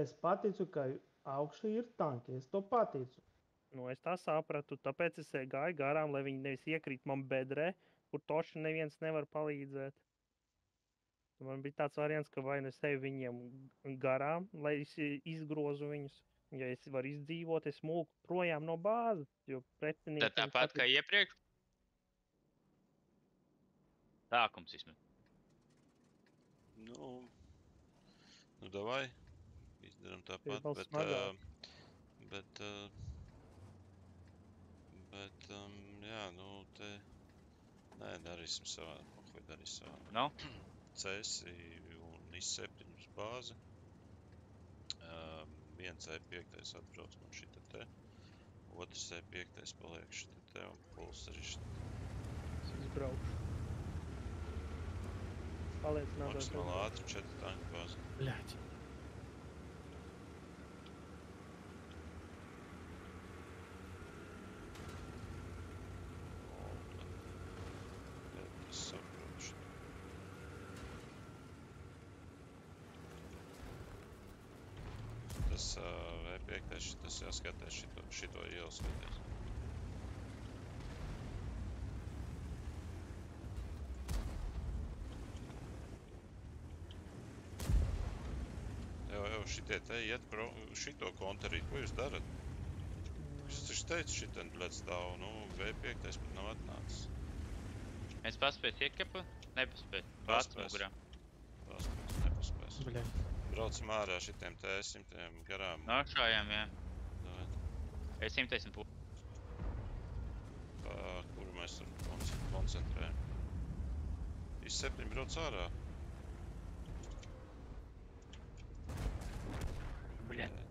[SPEAKER 13] es pateicu, ka augšā ir tanki. Es to pateicu.
[SPEAKER 2] Nu, es tā sapratu, tāpēc es gāju garām, lai viņi nevis iekrīt man bedrē, kur toši neviens nevar palīdzēt. Man bija tāds variants, ka vai nu es eju viņiem garām, lai es izgrozu viņus. Ja es varu izdzīvot, es mūku projām no bāzes, jo pretinieki...
[SPEAKER 11] Tad tāpat kā iepriekš. Sākums vismaz.
[SPEAKER 3] Nu, davai. Izdaram tāpat,
[SPEAKER 2] daudz
[SPEAKER 3] bet,
[SPEAKER 2] smagāk.
[SPEAKER 3] jā, nu, te... Nē, darīsim savā, ko darīsim savā.
[SPEAKER 11] No?
[SPEAKER 3] C6 un I7 uz bāzi. Viens E5 atbrauc man šita te. Otrs E5 paliek šita te un puls arī šita.
[SPEAKER 2] Es izbraukšu. Paliecināt.
[SPEAKER 3] Maksimāli ātri 4 tanku bāzi.
[SPEAKER 2] Bļaķi.
[SPEAKER 3] Es saprotu šito. Tas E5, šitas jāskatās, šito ielu skaties. Jau, šitie te iet šito konterīt, ko jūs darat? Es taču teicu, šitien, bļed, stāv, nu, V5 pat nav atnācis.
[SPEAKER 11] Mēs paspēs iekepa? Nepaspēs. Vāc mugurā.
[SPEAKER 3] Paspēs, nepaspēs.
[SPEAKER 2] Bļaķi.
[SPEAKER 3] Braucam ārā šitiem T100 garām.
[SPEAKER 11] Nākšājām, jā.
[SPEAKER 3] Davai.
[SPEAKER 11] Es 110 pūl.
[SPEAKER 3] Kuru mēs tur koncentrējam? I7 brauc ārā. Bļet.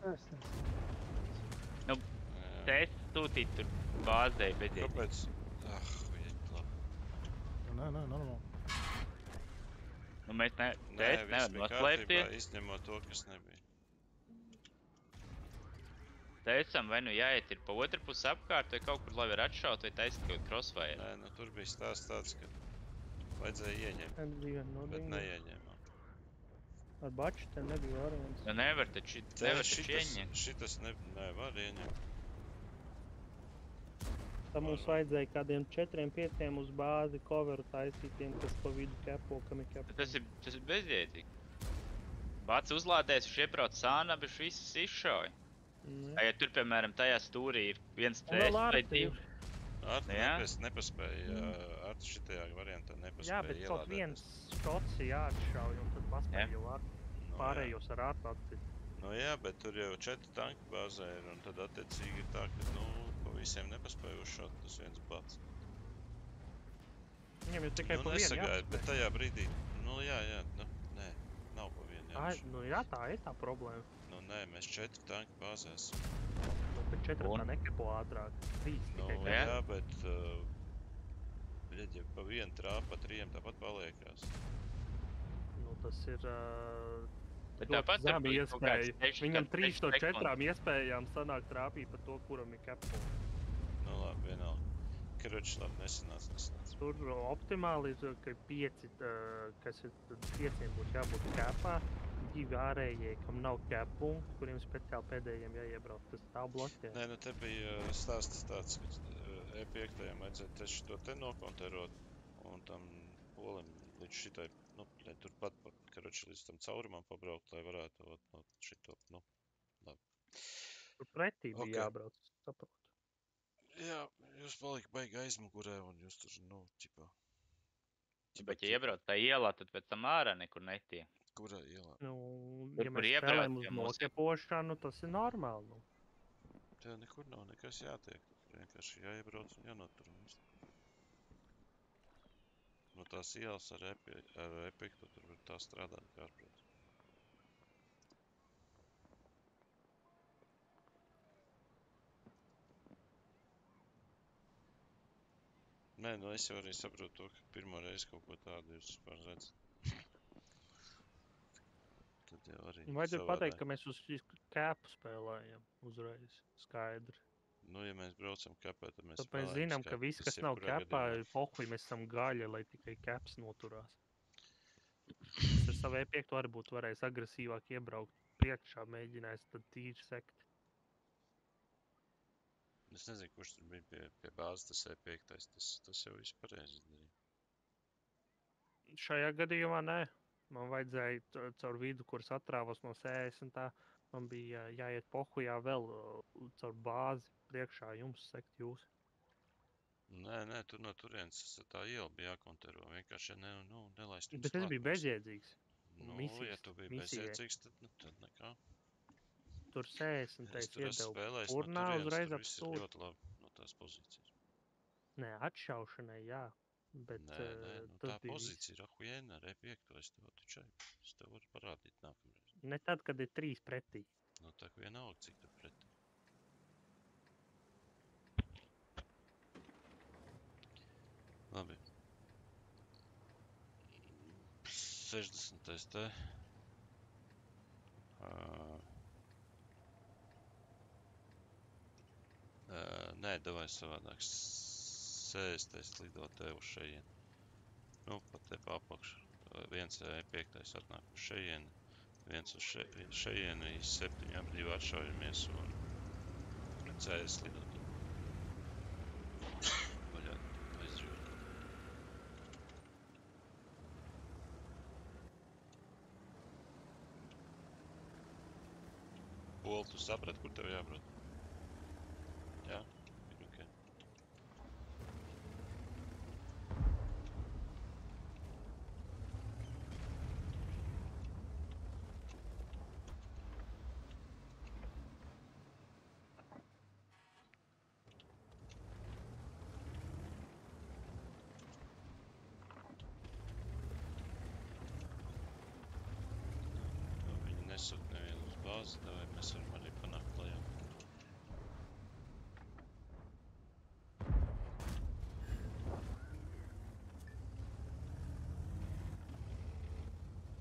[SPEAKER 13] Es nezinu.
[SPEAKER 11] Nu, tēs sūtīt tur bāzē, bet...
[SPEAKER 3] Kāpēc? Viet, labi.
[SPEAKER 10] Nē, normāli.
[SPEAKER 11] Nu, mēs
[SPEAKER 3] Nē,
[SPEAKER 11] tēs
[SPEAKER 3] viss
[SPEAKER 11] nevar
[SPEAKER 3] bija kārtībā,
[SPEAKER 11] noslēpties.
[SPEAKER 3] izņemot to, kas nebija.
[SPEAKER 11] Tēsam vai nu jāiet ir pa otru pusi apkārt, vai kaut kur lai var atšaut, vai taisīt kaut crossfire.
[SPEAKER 3] Nē, nu tur bija stāsts tāds, ka vajadzēja ieņemt, bet neieņēmām.
[SPEAKER 2] Ar baču te nebija variants.
[SPEAKER 11] Nu, nevar taču ieņemt.
[SPEAKER 3] Šitas nevar ieņemt.
[SPEAKER 2] Tad mums vajadzēja kādiem 4-5 uz bāzi coveru taisītiem, kas pa vidu kepo, kam ir kepo.
[SPEAKER 11] Tas ir bezjēdzīgi. Bāc uzlādēs, viņš iebrauc sānā, bet visus izšauj. Ja tur, piemēram, tajā stūrī ir viens tēs vai divi.
[SPEAKER 3] Arti nepaspēja, Arti šitajā variantā nepaspēja
[SPEAKER 2] jā, bet kaut
[SPEAKER 3] ielādēties.
[SPEAKER 2] viens šots jāatšauj, un tad paspēja jau pārējos ar Artu atcīt.
[SPEAKER 3] Nu jā, bet tur jau 4 tanki bāzē ir, un tad attiecīgi ir tā, ka, pa visiem nepaspēja uzšaut tas viens bats.
[SPEAKER 2] Viņam jau tikai pa vienu
[SPEAKER 3] nesagaid, bet tajā brīdī, jā, nē, nav pa vienu jāatšauj.
[SPEAKER 2] Nu jā, tā ir tā problēma.
[SPEAKER 3] Nu nē, mēs 4 tanki bāzēs.
[SPEAKER 2] Nu, bet 4 tā nekepo ātrāk. 3 tikai kepo.
[SPEAKER 3] Jā, bet, ja pa vienu trāpa, pa 3 tāpat paliekās.
[SPEAKER 2] Nu, tas ir
[SPEAKER 11] tāpat
[SPEAKER 2] zemi iespēja. Viņam 3 no 4 iespējām sanāk trāpīt pa to, kuram ir kepo.
[SPEAKER 3] Nu labi, vienalga. Karoči, labi, nesanāca.
[SPEAKER 2] Tur optimāli ir, ka 5, kas ir 5 būtu jābūt kepā, 2 ārējie, kam nav kepu, kuriem speciāli pēdējiem jāiebrauc, tas tā bloķē.
[SPEAKER 3] Nē, nu te bija stāsts tāds, ka E5 vajadzēja tieši to te nokonterot, un tam polim līdz šitai, turpat, karoči, līdz tam caurumam pabraukt, lai varētu šito, labi.
[SPEAKER 2] Tur pretī bija jābrauc, saprotu.
[SPEAKER 3] Jā, jūs palika baigi aizmugurē, un jūs tur, ķipā.
[SPEAKER 11] Bet, ja iebrauc tā ielā, tad pēc tam ārā nekur netiek.
[SPEAKER 3] Kurā ielā?
[SPEAKER 2] Nu, ja mēs spēlējam uz nokepošanu, tas ir normāli,
[SPEAKER 3] Tev nekur nav nekas jātiek, vienkārši jāiebrauc un jānotur. No tās ielas ar Epiktu tur var tā strādāt kā ārprāt. Nē, es jau arī saprotu to, ka pirmo reizi kaut ko tādu jūs vispār redzat. Tad jau arī
[SPEAKER 2] vajadzētu pateikt, ka mēs uz kāpu spēlējam uzreiz, skaidri.
[SPEAKER 3] Nu, ja mēs braucam kāpā, tad mēs
[SPEAKER 2] spēlējam. Tad mēs zinām, ka viss, kas nav kāpā, pohuj, mēs esam gaļa, lai tikai kāps noturās. Ar savu E5 arī būtu varējis agresīvāk iebraukt priekšā, mēģinājis tad tīri sekt.
[SPEAKER 3] Es nezinu, kurš tur bija pie bāzes tas E5, tas jau viss pareizi darīja.
[SPEAKER 2] Šajā gadījumā nē. Man vajadzēja caur vidu, kuras atrāvos no sējas un tā, man bija jāiet pohujā vēl caur bāzi priekšā jums sekt jūs.
[SPEAKER 3] Nē, tur no turienes tā iela bija jākontero, vienkārši nelaist jums
[SPEAKER 2] Bet tas bija bezjēdzīgs.
[SPEAKER 3] Ja tu biji bezjēdzīgs, tad nekā.
[SPEAKER 2] Tur sējas un teic iedevu urnā uzreiz ap stūri.
[SPEAKER 3] Tur viss ir ļoti labi no tās pozīcijas.
[SPEAKER 2] Nē, atšaušanai, jā. Bet
[SPEAKER 3] tā pozīcija ir ahujēna ar E5, es tev varu parādīt nākamreiz.
[SPEAKER 2] Ne tad, kad ir 3 pretī.
[SPEAKER 3] Nu, tā kā vienalga, cik tur pretī. Labi. 60. te. Nē, davai savādāk. 60. lido te uz šejieni. Pat te pa apakšu. Viens E5 atnāk uz šejieni. Viens uz šejieni, 7 ap 2 atšaujamies un CS lido te. Vaļāt, aizžot. Pol, tu saprat, kur tev jābrauc? Jā? Ok. bāzi, davai mēs varam arī panākt lejā.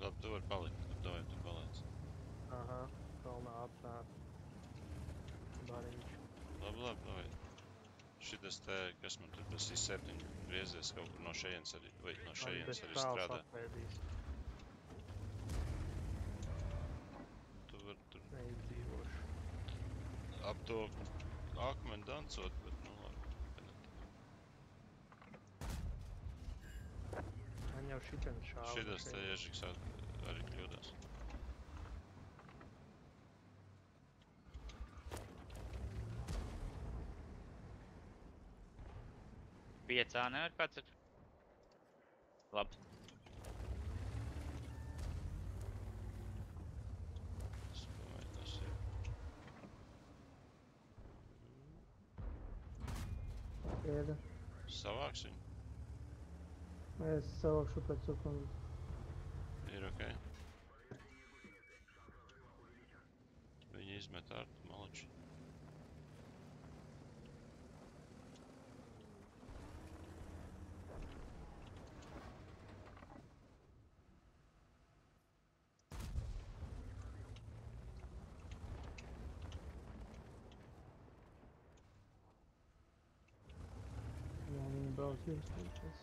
[SPEAKER 3] Labi, tu vari palikt, davai tu paliec.
[SPEAKER 2] Aha, kalnā apnāk. Bariņš.
[SPEAKER 3] Labi, davai. Šitas te, kas man tur tas I7 griezies kaut kur no šejienes arī, vai no šejienes arī strādā. Tu vari tur
[SPEAKER 2] neizdzīvošu.
[SPEAKER 3] ap to akmeni dancot, bet nu labi.
[SPEAKER 2] Man jau šitien šāva.
[SPEAKER 3] Šitas te Ježiks arī kļūdās.
[SPEAKER 11] Piecā nevar kāds ir? Labi.
[SPEAKER 3] Es domāju, tas ir.
[SPEAKER 13] Ēda.
[SPEAKER 3] Savāks viņu?
[SPEAKER 13] Es savākšu pēc sekundes.
[SPEAKER 3] Ir ok. Viņi izmet ārtu maloči.
[SPEAKER 13] Jā, viņi brauc iestāties.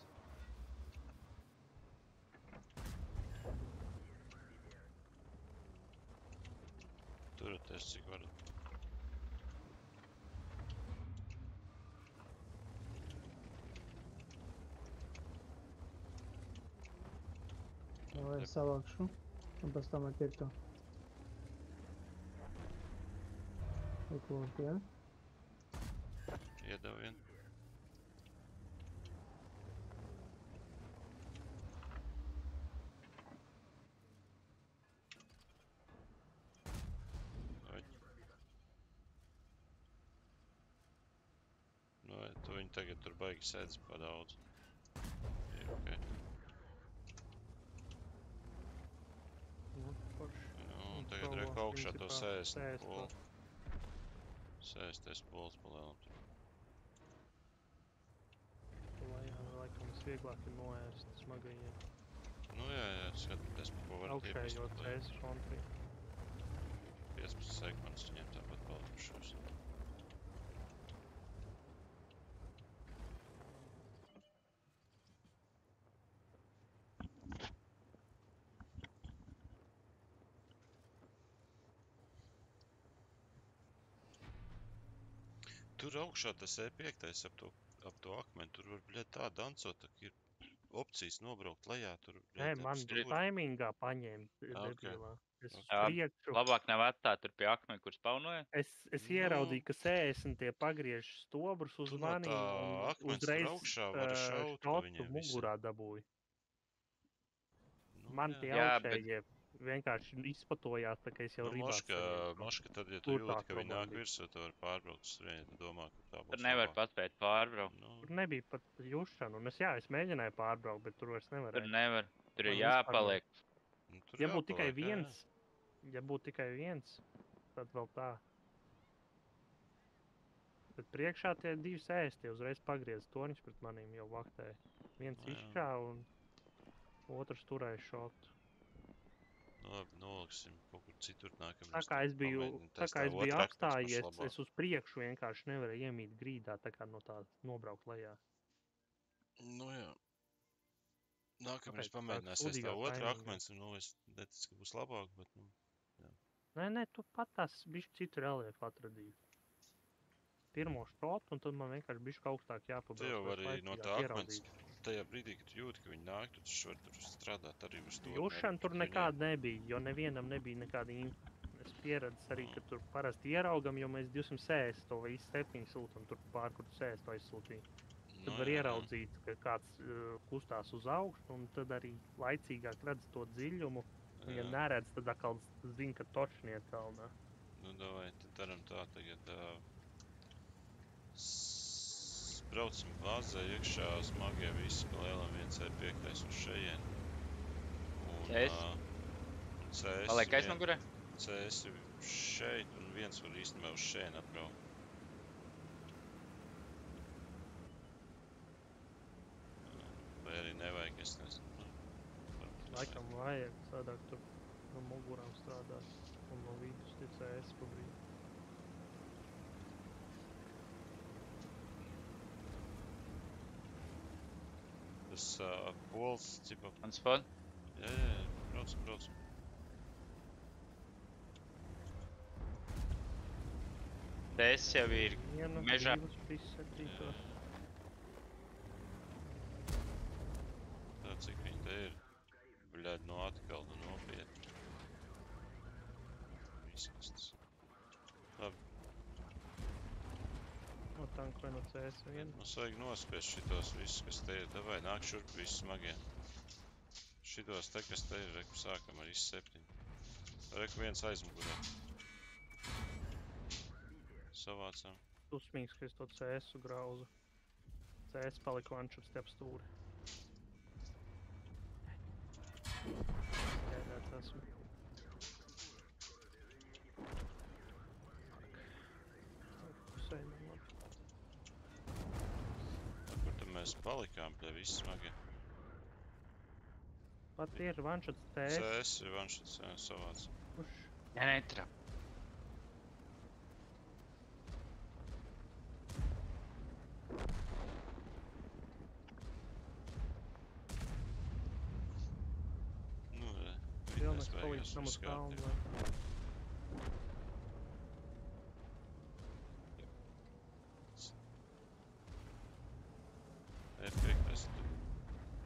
[SPEAKER 3] Turaties, cik varat.
[SPEAKER 13] Vai es savākšu, un pēc tam ar pirto. Liklot, jā?
[SPEAKER 3] Iedevu vienu. Tu viņi tagad tur baigi sēdz pa daudz. Ir ok. Nu, tagad reku augšā to sēst polu. Sēsties pols pa lielam tur.
[SPEAKER 2] Lejā, laikam vieglāk ir noēst smagajiem.
[SPEAKER 3] Nu jā, skatāties, pa ko var tiepist.
[SPEAKER 2] Augšējo CS frontī.
[SPEAKER 3] 15 segments viņiem tāpat palikušos. Tur augšā tas E5 ap to akmeni, tur var, bļēt, tā dancot, tā ir opcijas nobraukt lejā, tur,
[SPEAKER 2] Nē,
[SPEAKER 3] bļēt,
[SPEAKER 2] man taimingā paņēma debilā. Es priekšu.
[SPEAKER 11] Labāk nav atstāt tur pie akmeņa, kur spaunoja?
[SPEAKER 2] Es ieraudzīju, ka 60 tie pagriež stobrus uz mani un uzreiz šautu mugurā dabūju. Man tie augšējie vienkārši izpatojās, tā kā es jau ribās saņēmu.
[SPEAKER 3] Moška tad, ja tu jūti, ka viņi nāk virsū, tu var pārbraukt uz turieni, tu domā, ka tā būs
[SPEAKER 11] Tur nevar paspēt pārbraukt.
[SPEAKER 2] Tur nebija pat jušana, un es mēģināju pārbraukt, bet tur vairs nevarēju.
[SPEAKER 11] Tur nevar, tur ir jāpaliek.
[SPEAKER 2] Ja būtu tikai viens, tad vēl tā. Bet priekšā tie divi sēstie uzreiz pagriez torņus pret manīm jau vaktēja. Viens izšķā un otrs turēja šotu.
[SPEAKER 3] Nu labi, noliksim kaut kur citur nākamreiz.
[SPEAKER 2] Tā kā es biju apstājies, es uz priekšu vienkārši nevarēju iemīt grīdā, tā kā no tā nobraukt lejā.
[SPEAKER 3] Nu jā. Nākamreiz pamēģināsies tā otra akmens, nu es neticu, ka būs labāk, bet nu, jā.
[SPEAKER 2] Nē, tu pat tās bišķi citu reliefu atradīju. Pirmo šrotu, un tad man vienkārši bišķi augstāk jāpabrauc.
[SPEAKER 3] Tu jau arī no tā akmens, tajā brīdī, kad tu jūti, ka viņi nāk, tu taču var tur strādāt arī uz to.
[SPEAKER 2] Jušana tur nekāda nebija, jo nevienam nebija nekāda es pieredzes arī, ka tur parasti ieraugam, jo mēs 260 to vai 7 sūtam, tur pār, kur tu 60 aizsūtīja. Tad var ieraudzīt, ka kāds kustās uz augstu, un tad arī laicīgāk redz to dziļumu. Ja neredz, tad atkal zina, ka točniet kalnā.
[SPEAKER 3] Nu, davai, tad daram tā tagad. Braucam bāzē iekšā smagie visi pa lielam 1C5 uz šejien.
[SPEAKER 11] CS?
[SPEAKER 3] CS.
[SPEAKER 11] Paliek aizmugurē?
[SPEAKER 3] CS šeit, un viens var īstenībā uz šeit atbraukt. Vai arī nevajag, es nezinu.
[SPEAKER 2] Laikam vajag, sādāk tur no mugurām strādāt un no vidus tie CS pa brīdi.
[SPEAKER 3] Tas pols, cipa...
[SPEAKER 11] On spot?
[SPEAKER 3] Jā, braucam.
[SPEAKER 11] DS jau ir mežā.
[SPEAKER 3] Tā, cik viņi te ir. Bļaļ, no atkal, no nopietni. Izkastas. Labi.
[SPEAKER 2] No tanku vai no CS vien.
[SPEAKER 3] Mums vajag nospiest šitos visus, kas te ir. Davai, nāk šurp visi smagie. Šitos te, kas te ir, reku sākam ar IS-7. Reku viens aizmugurē. Savācam.
[SPEAKER 2] Dusmīgs, ka es to CS-u grauzu. CS palika vanšups te ap stūri. Gaidāts esmu. Fokusējam labi.
[SPEAKER 3] Kur tad mēs palikām, pie visi smagie?
[SPEAKER 2] Pat ir vanšups CS.
[SPEAKER 3] CS ir vanšups, jā, savācam.
[SPEAKER 2] Kurš?
[SPEAKER 11] Netrap.
[SPEAKER 2] Pilnēs palīdz tam uz kalnu.
[SPEAKER 3] F5,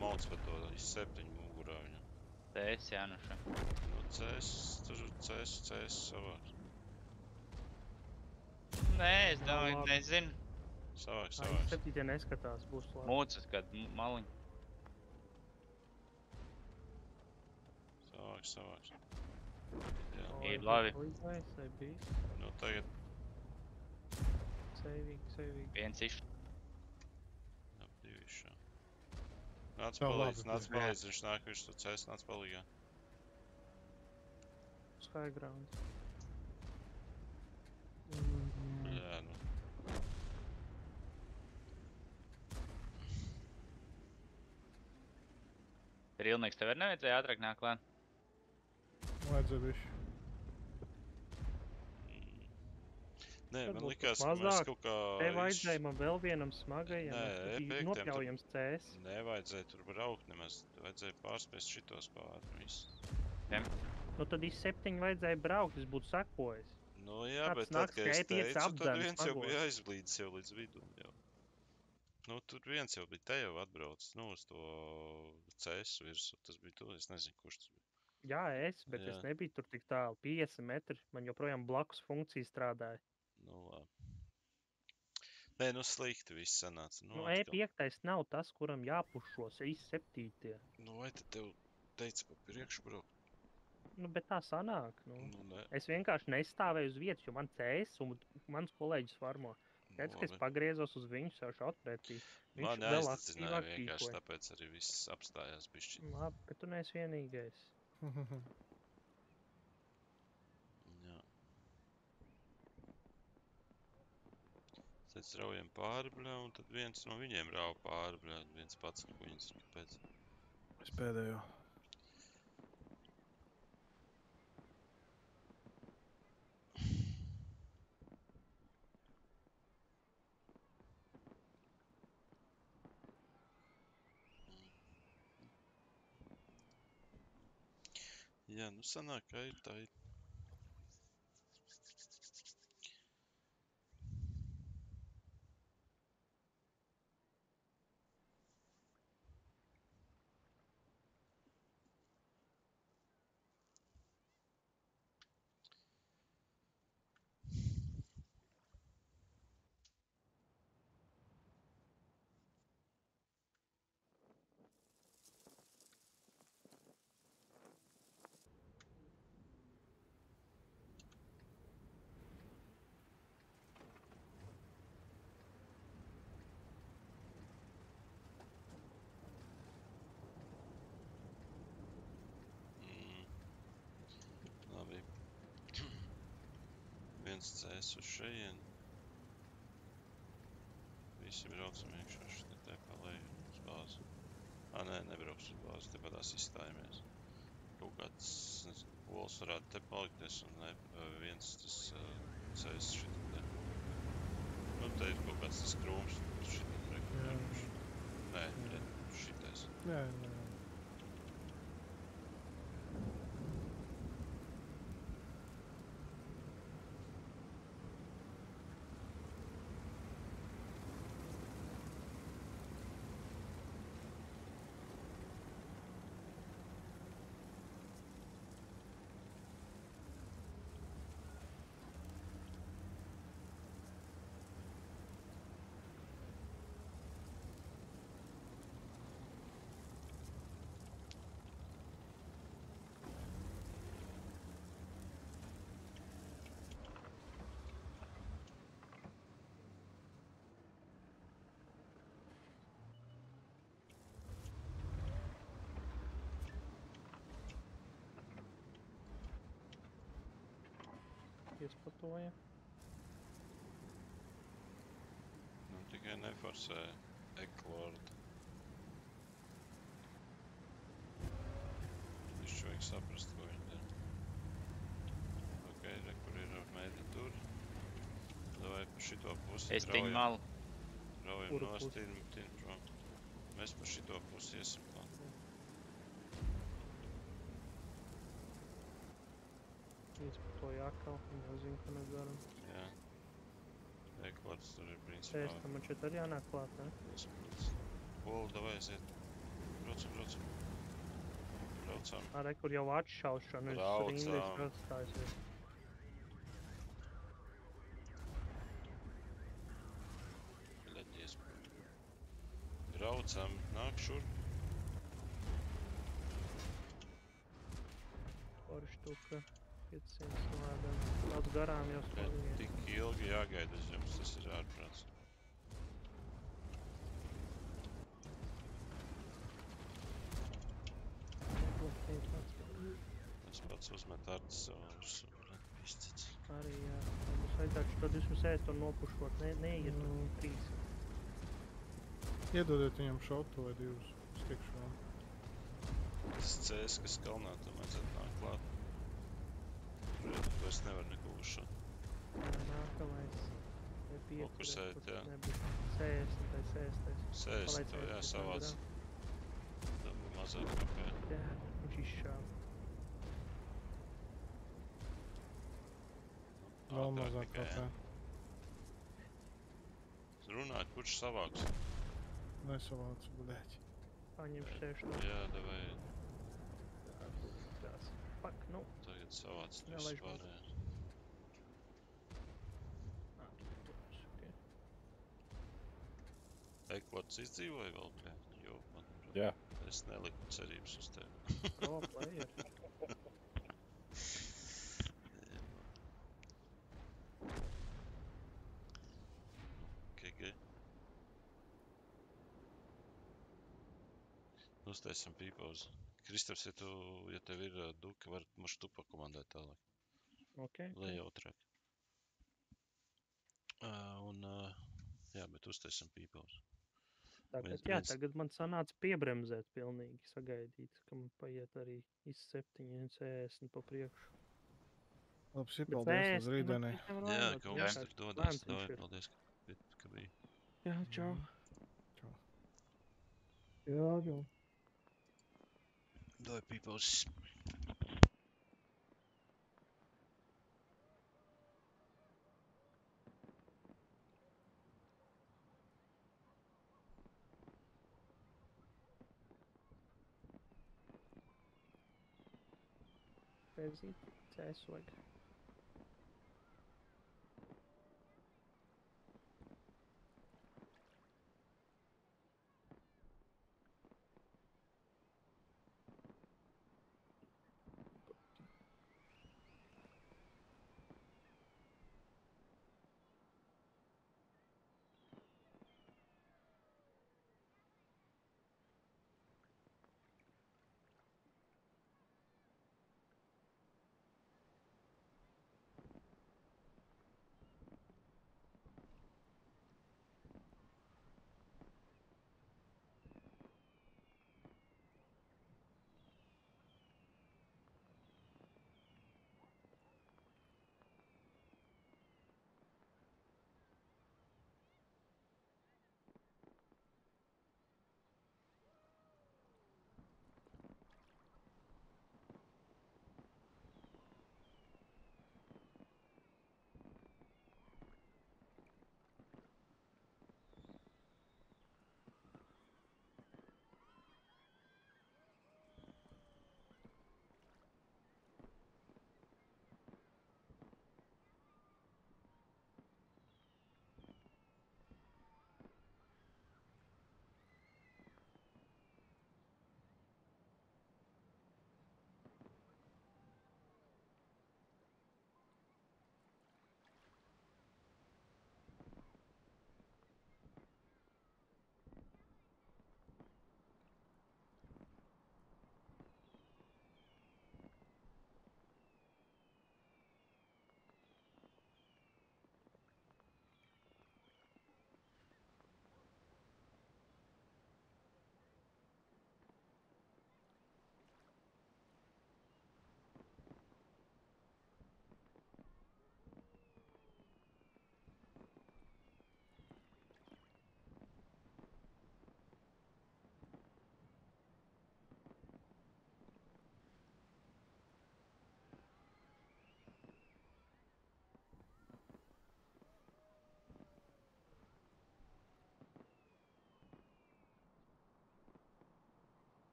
[SPEAKER 3] mauc par to IS-7 mugurā viņam.
[SPEAKER 11] CS jānuša.
[SPEAKER 3] Nu, CS savāks.
[SPEAKER 11] Nē, es domāju, nezinu.
[SPEAKER 3] Savāks.
[SPEAKER 2] Septītie neskatās, būs labi.
[SPEAKER 11] Mūcas, kad maliņ.
[SPEAKER 3] Savāks.
[SPEAKER 11] Ir labi.
[SPEAKER 3] Nu, tagad...
[SPEAKER 2] Savīgi.
[SPEAKER 11] Viens iš.
[SPEAKER 3] Divi šā. Nāc palīdz, viņš nāk virs to CS, nāc palīgā.
[SPEAKER 2] Uz high ground.
[SPEAKER 3] Jā, nu.
[SPEAKER 11] Rilnieks, tev arī nevajadzēja ātrāk nāk klāt?
[SPEAKER 10] Vajadzēja bišķi.
[SPEAKER 3] Nē, man likās, ka mēs kaut kā...
[SPEAKER 2] Te vajadzēja man vēl vienam smagajam,
[SPEAKER 3] Nē,
[SPEAKER 2] nopļaujams CS.
[SPEAKER 3] Nevajadzēja tur braukt nemaz, vajadzēja pārspēst šitos pāri visu.
[SPEAKER 2] Nu tad IS-7 vajadzēja braukt, es būtu sakojis.
[SPEAKER 3] Nu jā, bet tad, kad es teicu, tad viens jau bija aizblīdis jau līdz vidum jau. Nu, tur viens jau bija te jau atbraucis, nu, uz to CS virsu, tas bija to, es nezinu, kurš tas bija.
[SPEAKER 2] Jā, bet es nebiju tur tik tālu, 50 metri, man joprojām blakus funkcija strādāja.
[SPEAKER 3] Nu, labi. Nē, nu, slikti viss sanāca.
[SPEAKER 2] Nu, E5 nav tas, kuram jāpušos, IS-7.
[SPEAKER 3] Nu, vai tad tev teica pa priekšu braukt?
[SPEAKER 2] Nu, bet tā sanāk, nu.
[SPEAKER 3] Ne.
[SPEAKER 2] Es vienkārši nestāvēju uz vietas, jo man CS un mans kolēģis farmo. Redz, ka es pagriezos uz viņu, sāšu atpretī.
[SPEAKER 3] Man jāizdedzināja vienkārši, tāpēc arī viss apstājās bišķi.
[SPEAKER 2] Labi, bet tu neesi vienīgais.
[SPEAKER 3] Jā. Tad raujam pāri, bļā, un tad viens no viņiem rauj pāri, bļā, viens pats ar kuņas, kāpēc.
[SPEAKER 10] Es pēdējo.
[SPEAKER 3] Jā, nu sanāk, ka ir tā ir. Mēs uz šeien. Visi braucam iekšā šitā te pa leju uz bāzi. Nē, nebrauks uz bāzi, te padās izstājamies. Kaut kāds, nezinu, pols varētu te palikties un viens tas ceļs šitā te. Nu, te ir kaut kāds tas krūms šitā rekurš. Nē, šitais.
[SPEAKER 10] Jā.
[SPEAKER 2] Iespatoja.
[SPEAKER 3] Nu, tikai neforsē eklordu. Viņš vajag saprast, ko viņi dara. Ok, re, kur ir meita tur. Davai pa šito pusi
[SPEAKER 11] Es tiņu malu.
[SPEAKER 3] Raujam
[SPEAKER 2] Kuru
[SPEAKER 3] nost,
[SPEAKER 2] pusi?
[SPEAKER 3] tīm prom. Mēs pa šito pusi iesim klāt.
[SPEAKER 2] Iespatoja atkal. Viņi jau zina, ko mēs daram.
[SPEAKER 3] Jā. Eklords tur ir principā.
[SPEAKER 2] Tam man šeit arī jānāk klāt, ne?
[SPEAKER 3] Poli, davai aiziet. Braucam. Braucam.
[SPEAKER 2] Arī, kur jau atšaušana.
[SPEAKER 3] Braucam.
[SPEAKER 2] Stājusies.
[SPEAKER 3] Leģies. Braucam. Nāk šur.
[SPEAKER 2] Štuka 500 nolēdam. Daudz garām jau stāvīja.
[SPEAKER 3] Tik ilgi jāgaida uz jums, tas ir ārprāts. Es pats uzmet artisaurus un izcits.
[SPEAKER 2] Arī, jā. Mums vajadzētu šo 200 un nopušot. Neiet tur 3.
[SPEAKER 10] Iedodiet viņam šautu vai divus. Stikšu vēl.
[SPEAKER 3] Tas CS, kas kalnā, tam vajadzētu nāk klāt. Tu es nevaru neko uzšot.
[SPEAKER 2] Nākamais.
[SPEAKER 3] Fokusēt, jā.
[SPEAKER 2] CS.
[SPEAKER 3] To jā, savāc. Tam mazāk kāpē.
[SPEAKER 2] Jā, viņš izšāva.
[SPEAKER 10] Vēl mazāk kāpē.
[SPEAKER 3] Runāt, kurš savāks?
[SPEAKER 10] Nesavācu, budēķi.
[SPEAKER 2] Paņem 6.
[SPEAKER 3] Jā, davai.
[SPEAKER 2] Fuck, nu.
[SPEAKER 3] Tagad savāc
[SPEAKER 2] Jā,
[SPEAKER 3] visu pārējā. Eklots izdzīvoja vēl, bļēt? Jo, manuprāt,
[SPEAKER 12] Jā.
[SPEAKER 3] Es neliku cerības uz tevi.
[SPEAKER 2] Pro player.
[SPEAKER 3] GG. Uztaisim pīpauz. Kristaps, ja tev ir duka, var mašu tu pakomandēt tālāk.
[SPEAKER 2] Ok.
[SPEAKER 3] Lai jautrāk. Jā, bet uztaisim pīpauz.
[SPEAKER 2] Tātad, jā, tagad man sanāca piebremzēt pilnīgi, sagaidīt, ka man paiet arī iz 7 CS pa priekšu.
[SPEAKER 10] Labs, paldies uz rītdienai.
[SPEAKER 3] Jā, kaut kas tur dodās. Paldies, ka bija.
[SPEAKER 2] Jā, čau.
[SPEAKER 10] Čau.
[SPEAKER 2] Jā.
[SPEAKER 3] Dod pīpauzes.
[SPEAKER 2] Pēzīt, CS vajag.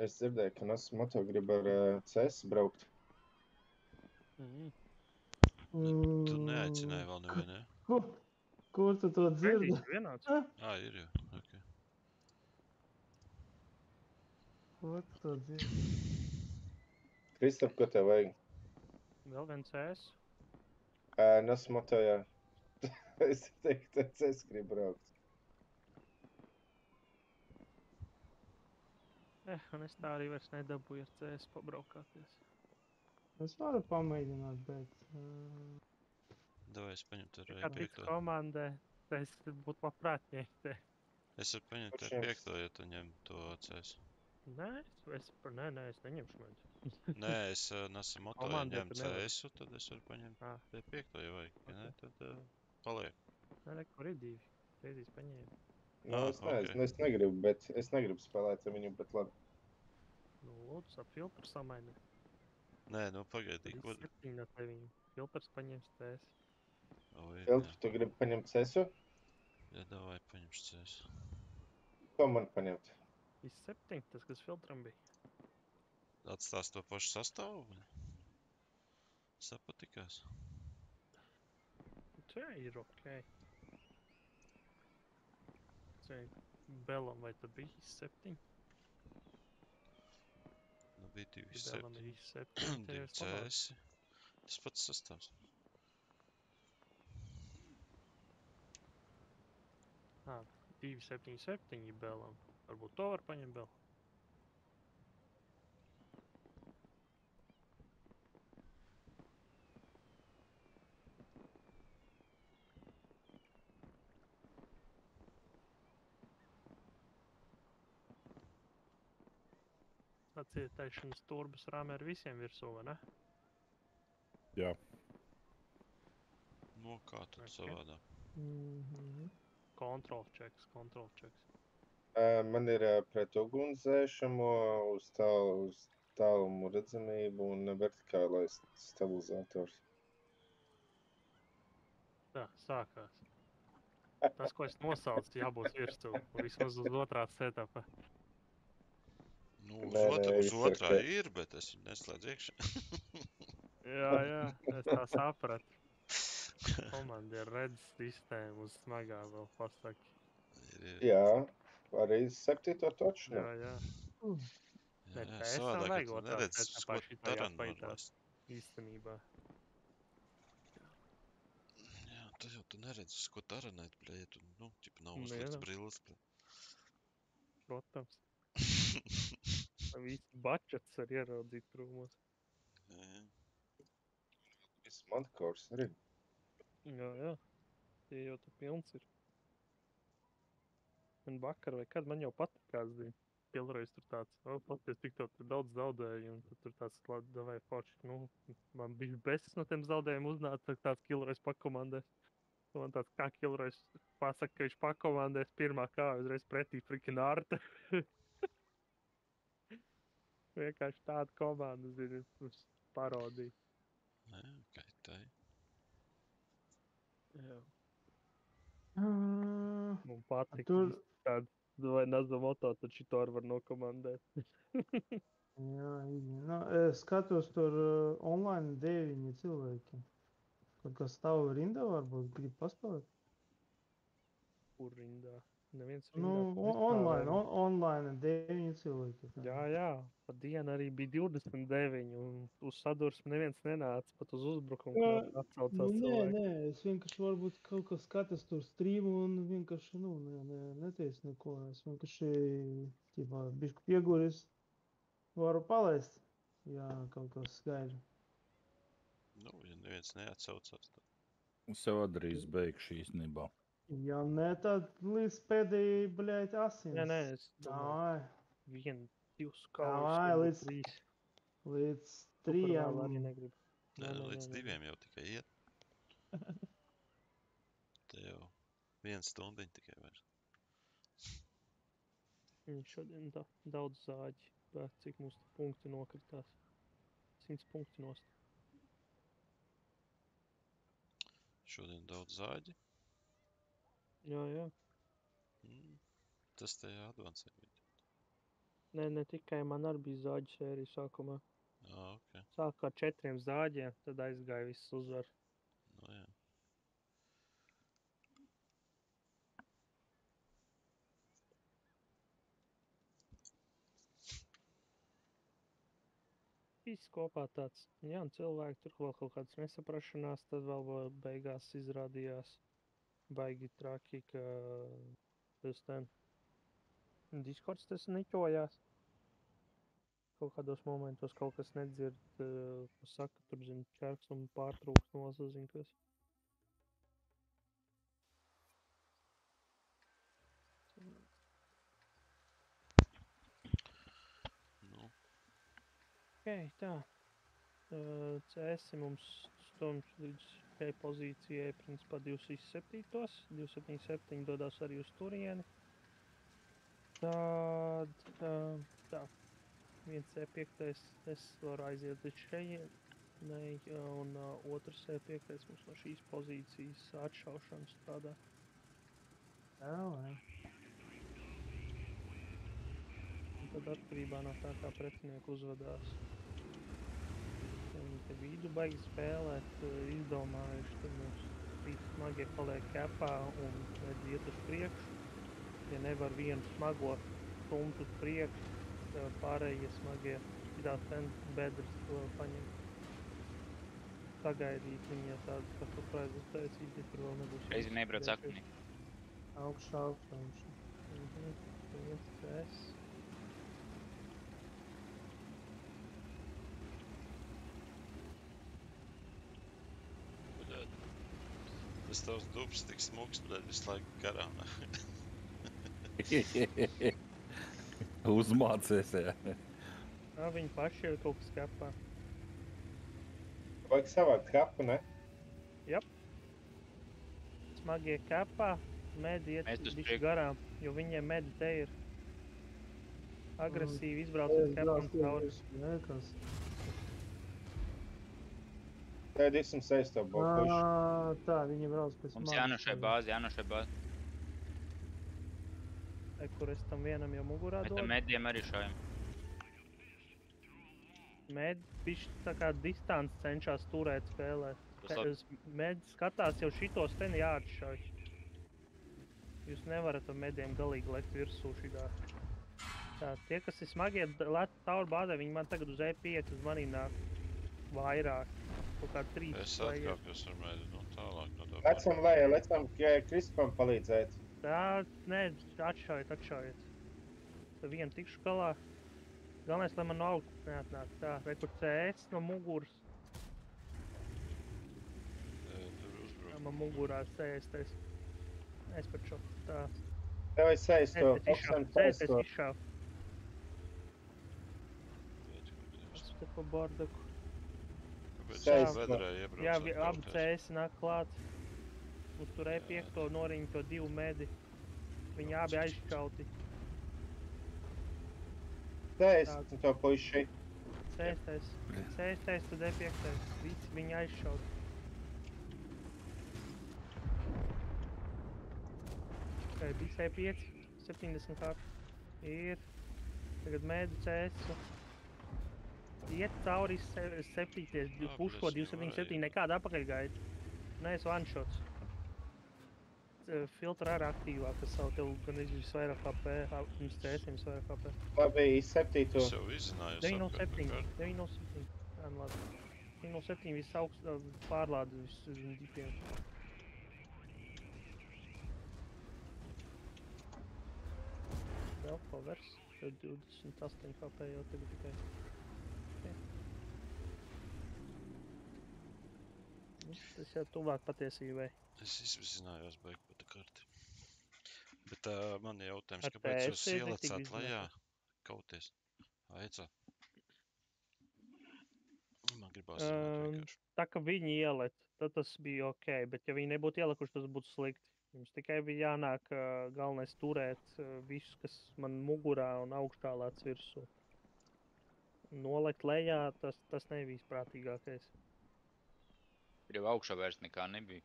[SPEAKER 14] Es dzirdēju, ka Nas Moto grib ar CS braukt.
[SPEAKER 3] Tu neaicināji vēl nevienu, ja?
[SPEAKER 13] Kur tu to dzirdi?
[SPEAKER 2] Gaidīšu vienāds.
[SPEAKER 3] Ir jau, ok.
[SPEAKER 13] Kur tu to dzirdi?
[SPEAKER 14] Kristap, ko tev vajag?
[SPEAKER 2] Vēl viens CS.
[SPEAKER 14] Nas Moto, jā. Es teiktu, ka CS grib braukt.
[SPEAKER 2] Un es tā arī vairs nedabūju ar CS pabraukāties.
[SPEAKER 13] Es varu pamēģināt, bet...
[SPEAKER 3] Davai, es paņemtu ar
[SPEAKER 2] Kad viss
[SPEAKER 3] 5.
[SPEAKER 2] komandē, es būtu labprāt ņemt te.
[SPEAKER 3] Es varu paņemt ar 5, ja tu ņem to CS.
[SPEAKER 2] Nē, es neņemšu mēģi.
[SPEAKER 3] Nē, es Nasa Moto, ja
[SPEAKER 2] Komandē
[SPEAKER 3] ņem
[SPEAKER 2] tu nevari.
[SPEAKER 3] CS, tad es varu paņemt pie 5, ja vajag. Ja nē, tad paliek.
[SPEAKER 2] Nē, kur ir 2. Reizīs paņēmu.
[SPEAKER 14] Nu, es nezinu, es negribu, bet es negribu spēlēt ar viņu, bet labi.
[SPEAKER 2] Nu, lūdzu, ap filtru samaini.
[SPEAKER 3] Nē, nu pagaidī, ko...
[SPEAKER 2] 7 no teviņu. Filtrs paņems CS.
[SPEAKER 14] Filtru, tu gribi paņemt CS-u?
[SPEAKER 3] Jā, davai, paņemšu CS.
[SPEAKER 14] Ko man paņemt?
[SPEAKER 2] 7, tas, kas filtram bija.
[SPEAKER 3] Atstās to pašu sastāvu? Sapatikās.
[SPEAKER 2] Tā ir ok. Belam vai tad bija 7?
[SPEAKER 3] Nu bija 2,
[SPEAKER 2] Belam
[SPEAKER 3] 7.
[SPEAKER 2] ir 7.
[SPEAKER 3] 2 CS. Tas pats sastāvs.
[SPEAKER 2] 2, 7, 7 Belam. Varbūt to var paņemt Belam. Atcietēšanas turbas rāmē ar visiem virsū, vai ne?
[SPEAKER 12] Jā.
[SPEAKER 3] No kā tad savādā?
[SPEAKER 2] Kontrol checks.
[SPEAKER 14] Man ir pret ugunsdzēšamo, uz tālumu redzamību un vertikālais stabilizators.
[SPEAKER 2] Tā, sākās. Tas, ko es nosaucu, jābūt virsū. Vismaz uz otrā setapa.
[SPEAKER 3] Nu, uz otrā ir, bet es viņu neslēdzu iekšā.
[SPEAKER 2] Jā, es tā sapratu. Komanda ir redz sistēmu uz smagā vēl pasaki.
[SPEAKER 14] Jā, arī 7. točnu.
[SPEAKER 2] Jā. Bet es
[SPEAKER 3] savādāk,
[SPEAKER 2] vajag
[SPEAKER 3] tu
[SPEAKER 2] otrā
[SPEAKER 3] neredz,
[SPEAKER 2] setapā
[SPEAKER 3] ko
[SPEAKER 2] šitā
[SPEAKER 3] Taran var
[SPEAKER 2] jāpaitās
[SPEAKER 3] lest.
[SPEAKER 2] īstenībā.
[SPEAKER 3] Jā, tad jau tu neredz, uz ko taranēt, bļa, ja tu, ķipa nav
[SPEAKER 2] Nu,
[SPEAKER 3] uzlikts
[SPEAKER 2] jā.
[SPEAKER 3] brilles, bļa.
[SPEAKER 2] Protams. Visi bačats var ieraudzīt krūmos.
[SPEAKER 3] Jā.
[SPEAKER 14] Viss mantkors arī.
[SPEAKER 2] Jā. Tie jau tu pilns ir. Man vakar vai kad man jau patikās bija. Pilreiz tur tāds, paties tik tev tur daudz zaudēju, un tur tāds, davai forši, man bija besis no tiem zaudējumiem uznāca, tāds Kilroys pakomandēs. Man tāds, kā Kilroys pasaka, ka viņš pakomandēs pirmā kā uzreiz pretī frikin Arta. Vienkārši tāda komanda, zini, uz parodiju.
[SPEAKER 3] Jā, kaitai.
[SPEAKER 2] Jā. Man patika
[SPEAKER 13] Tur...
[SPEAKER 2] tāda, vai Naza Moto, tad šito arī var nokomandēt.
[SPEAKER 13] Jā, es skatos tur online 9 cilvēki. Kaut kas stāv rindā varbūt, grib paspēlēt?
[SPEAKER 2] Kur rindā? Neviens rindā.
[SPEAKER 13] Online 9 cilvēki.
[SPEAKER 2] Jā, pa dienu arī bija 29, un uz sadursmi neviens nenāca, pat uz uzbrukumu atsaucās cilvēki.
[SPEAKER 13] Nē, es vienkārši varbūt kaut kas skatās tur streamu un vienkārši, neteicu neko. Es vienkārši, bišku pieguris, varu palaist, ja kaut kas gaida.
[SPEAKER 3] Ja neviens neatsaucās, tad...
[SPEAKER 12] Sev drīz beigšu īstenībā.
[SPEAKER 13] Ja ne, tad līdz pēdējai, bļēt, asins.
[SPEAKER 2] Nē, es domāju, 1, 2
[SPEAKER 13] kaujas, līdz 3.
[SPEAKER 2] arī negribu.
[SPEAKER 3] Nē, līdz 2 jau tikai iet. Te jau 1 stundiņa tikai vairs.
[SPEAKER 2] Šodien daudz zāģi, bet cik mums punkti nokritās. 100 punkti nost.
[SPEAKER 3] Šodien daudz zāģi.
[SPEAKER 2] Jā.
[SPEAKER 3] Tas tajā advancē bija.
[SPEAKER 2] Ne tikai man arī bija zāģu sērija sākumā.
[SPEAKER 3] Ok.
[SPEAKER 2] Sāku ar 4 zāģiem, tad aizgāja viss uzvar.
[SPEAKER 3] Nu, jā.
[SPEAKER 2] Viss kopā tāds, jā, un cilvēki tur vēl kaut kādas nesaprašanās, tad vēl beigās izrādījās baigi traki, ka tas ten Discords tas niķojās. Kaut kādos momentos kaut kas nedzird, ko saka, tur zin čerks un pārtrūks nosazin, kas.
[SPEAKER 3] Nu.
[SPEAKER 2] Ok, tā. CS mums stumš līdz šai pozīcijai, principā 207. 277 dodās arī uz turieni. Tad, tā. 1C5. Es varu aiziet līdz šejienei, un otrs C5. Mums no šīs pozīcijas atšaušana strādā. Un tad atkarībā no tā, kā pretinieku uzvedās. Viņi te vidu baigi spēlēt, izdomājuši, tad mums trīs smagie paliek kapā un redz iet uz priekšu. Ja nevar vienu smago stumt uz priekšu, tad pārējie smagie citās ten bedres paņem. Sagaidīt viņa tādu, kas tur praiz uztaisīt, ja tur vēl nebūs.
[SPEAKER 11] Reizi nebrauc akmenī.
[SPEAKER 2] Augšā. Viens CS.
[SPEAKER 3] Tas tavs dubs tik smuks, bļaļ, visu laiku garām.
[SPEAKER 12] Uzmācies, jā.
[SPEAKER 2] Viņi paši ir kaut kas kapā.
[SPEAKER 14] Vajag savākt kapu, ne?
[SPEAKER 2] Jap. Smagie kapā, medi iet bišķi garām, jo viņiem medi te ir. Agresīvi izbraucot kapam cauri.
[SPEAKER 14] Tā ir 206 to blokuši.
[SPEAKER 13] Tā, viņi brauc pēc
[SPEAKER 11] Mums jānošai bāzi.
[SPEAKER 2] Kur es tam vienam jau mugurā
[SPEAKER 11] Bet
[SPEAKER 2] dodu.
[SPEAKER 11] tam mediem arī šājam.
[SPEAKER 2] Med bišķi tā kā distanci cenšas turēt spēlēt. Med skatās jau šitos ten jāatšauj. Jūs nevarat ar mediem galīgi lekt virsū šitā. Tā, tie, kas ir smagie lēt cauri bāzē, viņi man tagad uz E5 uz manī nāk vairāk. Kaut kā 3
[SPEAKER 3] Es atkāpjos ar mēdi no tālāk no tā.
[SPEAKER 14] Lecam lejā, lecam Krispam palīdzēt.
[SPEAKER 2] Tā, nē, atšaujiet. Tad vienu tikšu galā. Galvenais, lai man no augsts neatnāk. Tā, rekur CS no muguras.
[SPEAKER 3] Tur uzbruk.
[SPEAKER 2] Tā, man mugurā CS. Es par šo. Tā.
[SPEAKER 14] Tev ir 6 to.
[SPEAKER 2] CS izšāv. Es te pa bardaku.
[SPEAKER 3] Kāpēc vedrē iebraucot?
[SPEAKER 2] Jā, abi CS nāk klāt. Uz tur E5 noriņu to 2 medi. Viņi abi aizšķauti.
[SPEAKER 14] CS to puiši.
[SPEAKER 2] CS, tad E5. Visi viņi aizšauti. Bija E5, 70 kārtu. Ir. Tagad medi CS. Iet cauri 7. Puško 277, nekāda apakaļgaida. Nē, es one-shots. Filtra ir aktīvāk, kas savu tev gan visvairāk HP, pirms CS-iem visvairāk HP.
[SPEAKER 14] Labi, 7.
[SPEAKER 3] Es jau izzinājos
[SPEAKER 2] 907. Jā, nu labi. 907 viss augst pārlāda visu dipiem. Vēl pavers. 28 HP jau tagad tikai. Tas jau tuvāk patiesībai.
[SPEAKER 3] Es izzinājos baigi pa tā karti. Bet man ir jautājums, kāpēc jūs ielecāt lejā kauties? Aicā. Man gribās zināt vienkārši.
[SPEAKER 2] Tā kā viņi ielet, tad tas bija ok, bet ja viņi nebūtu ielekuši, tas būtu slikti. Jums tikai bija jānāk galvenais turēt visus, kas man mugurā un augstā lēc virsū. Nolekt lejā, tas nebija visprātīgākais.
[SPEAKER 11] Tur jau augšā vairs nekā nebija.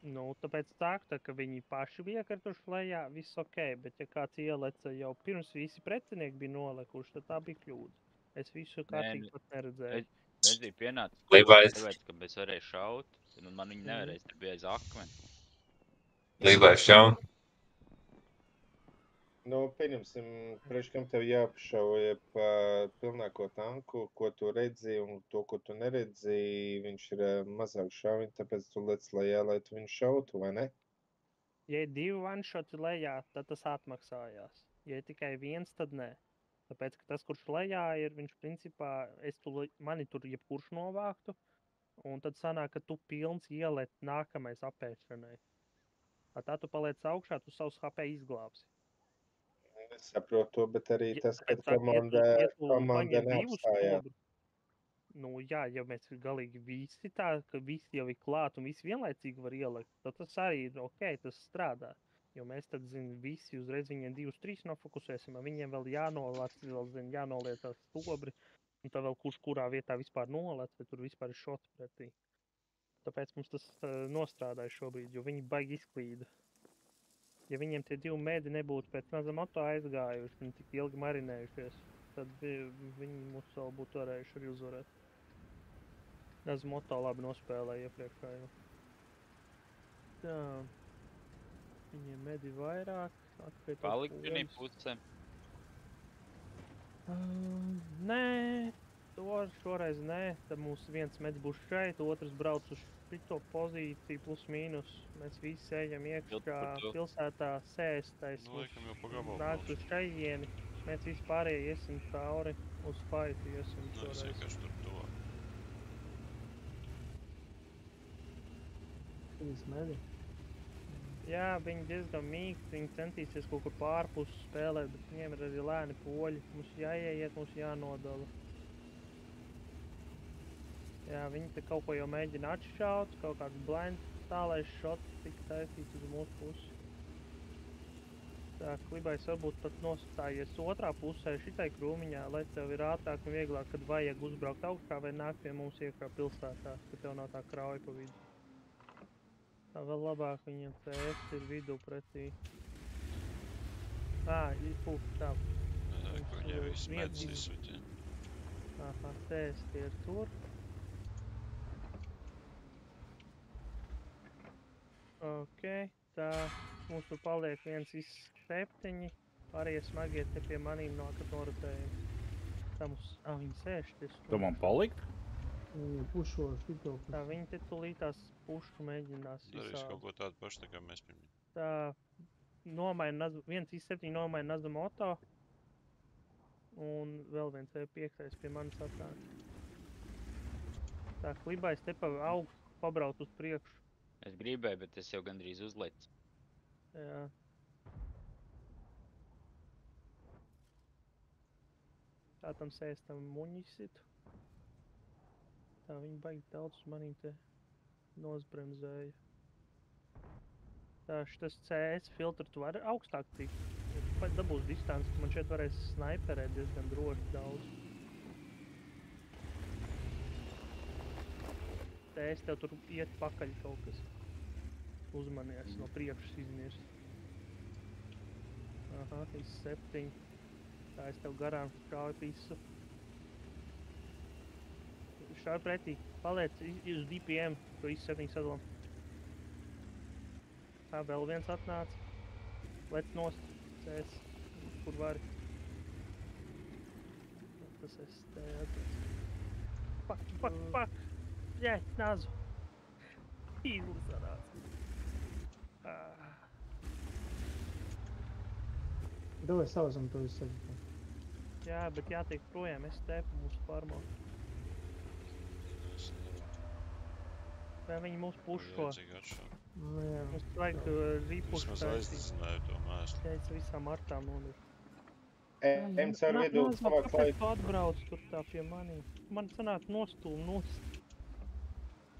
[SPEAKER 2] Nu, tāpēc tā, ka viņi paši bija iekrituši lejā, viss ok, bet ja kāds ieleca jau pirms visi pretinieki bija nolekuši, tad tā bija kļūda. Es visu kārtīgi pat neredzēju.
[SPEAKER 11] Es biju pienācis,
[SPEAKER 14] Levi's.
[SPEAKER 11] tāpēc, ka es varēju šaut, un man viņi nevarēja, tur bija aiz akmeni.
[SPEAKER 14] Levi's šaun. Nu, pieņemsim, priekš kam tev jāpašauja pa pilnāko tanku, ko tu redzi un to, ko tu neredzi, viņš ir mazāk šaujiņ, tāpēc tu lec lejā, lai tu viņu šautu, vai ne?
[SPEAKER 2] Ja ir 2 one-shoti lejā, tad tas atmaksājās. Ja ir tikai 1, tad nē. Tāpēc, ka tas, kurš lejā ir, viņš principā, mani tur jebkurš novāktu, un tad sanāk, ka tu pilns ielet nākamais apēšanai. Tā tu paliec augšā, tu savus HP izglābsi.
[SPEAKER 14] Es saprotu to, bet arī tas, ka
[SPEAKER 2] Tāpēc
[SPEAKER 14] komanda
[SPEAKER 2] paņem 2
[SPEAKER 14] neapstājās.
[SPEAKER 2] stobru. Nu jā, ja mēs galīgi visi tā, ka visi jau ir klāt un visi vienlaicīgi var ielikt, tad tas arī ir ok, tas strādā. Jo mēs tad, visi uzreiz viņiem 2-3 nofokusēsim, viņiem vēl jānolēc, jānoliet tās stobri, un tā vēl kurā vietā vispār nolēc, vai tur vispār ir šots pretī. Tāpēc mums tas nostrādāja šobrīd, jo viņi baigi izklīda. Ja viņiem tie 2 mēdi nebūtu pēc Nazamoto aizgājuši un tik ilgi marinējušies, tad viņi mums vēl būtu varējuši arī uzvarēt. Nazamoto labi nospēlēja iepriekšā jau. Tā. Viņiem medi vairāk.
[SPEAKER 11] Palikt vienī pusē?
[SPEAKER 2] Nē, šoreiz nē. Tad mums viens medis būs šeit, otrs brauc uz šito pozīciju plus mīnus. Mēs visi ejam iekšā pilsētā sēstais.
[SPEAKER 3] Laikam jau pa gabalu
[SPEAKER 2] nāks uz šajieni. Mēs visi pārējie iesim cauri uz faitu iesim
[SPEAKER 3] šoreiz. Es vienkārši tur tuvāk.
[SPEAKER 13] Šīs medi.
[SPEAKER 2] Jā, viņi diezgan mīksti, viņi centīsies kaut kur pārpus spēlēt, bet viņiem ir arī lēni poļi. Mums jāieiet, mums jānodala. Jā, viņi te kaut ko jau mēģina atšķaut, kaut kāds blind tālais šots tika taisīts uz mūsu pusi. Tā, Klibais varbūt pat nostājies otrā pusē šitai krūmiņā, lai tev ir ātrāk un vieglāk, kad vajag uzbraukt augšā vai nākt pie mums iekšā pilsētā, ka tev nav tā krauja pa vidu. Tā vēl labāk viņam CS ir vidu pretī. Tā.
[SPEAKER 3] Ka viņai viss medis izsuķē.
[SPEAKER 2] Aha, CS tie ir tur. Ok, tā. Mums tur paliek viens IS-7. Pārējie smagie te pie manīm nākat norotējumi. Tā mums... viņi sēšties.
[SPEAKER 12] Tu man palikt?
[SPEAKER 13] Viņi pušo šito.
[SPEAKER 2] Tā, viņi te tulītās pušu mēģinās visādi.
[SPEAKER 3] Darīs kaut ko tādu pašu, tā kā mēs pirmie.
[SPEAKER 2] Tā, viens IS-7 nomaina Nazamoto. Un vēl viens E5 pie manis atnāk. Tā, Klibais te pa augstu pabrauc uz priekšu.
[SPEAKER 11] Es gribēju, bet es jau gandrīz uzlecu.
[SPEAKER 2] Jā. Tā tam sēstam muņisit. Tā viņi baigi daudz uz manīm te nosbremzēja. Tā šitas CS filtru tu vari augstāk tikt. Pat dabūs distanci, man šeit varēs snaiperēt diezgan droši daudz. CS tev tur iet pakaļ kaut kas. Uzmanies, no priekšas izmirst. Aha, IS-7. Tā es tev garām šauju pisu. Šauju pretī. Paliec uz DPM, to IS-7 sadalam. Tā, vēl viens atnāca. Lec nost. CS. Kur vari. Tas es te atnāc. Pak! Jē, nazu. Īli sanāca.
[SPEAKER 13] Davai sauzam to visu.
[SPEAKER 2] Jā, bet jātiek projām, es tepu mūsu farmā. Vai viņi mūs pušo? Mums vajag ripušu
[SPEAKER 3] Vismaz aizdedzināju to mēslu.
[SPEAKER 2] Teica visām artām nolikt.
[SPEAKER 14] Ejam caur vidu, savāk
[SPEAKER 2] Kāpēc
[SPEAKER 14] laiku.
[SPEAKER 2] tu atbrauc tur tā pie manī? Man sanāk nostūm nost.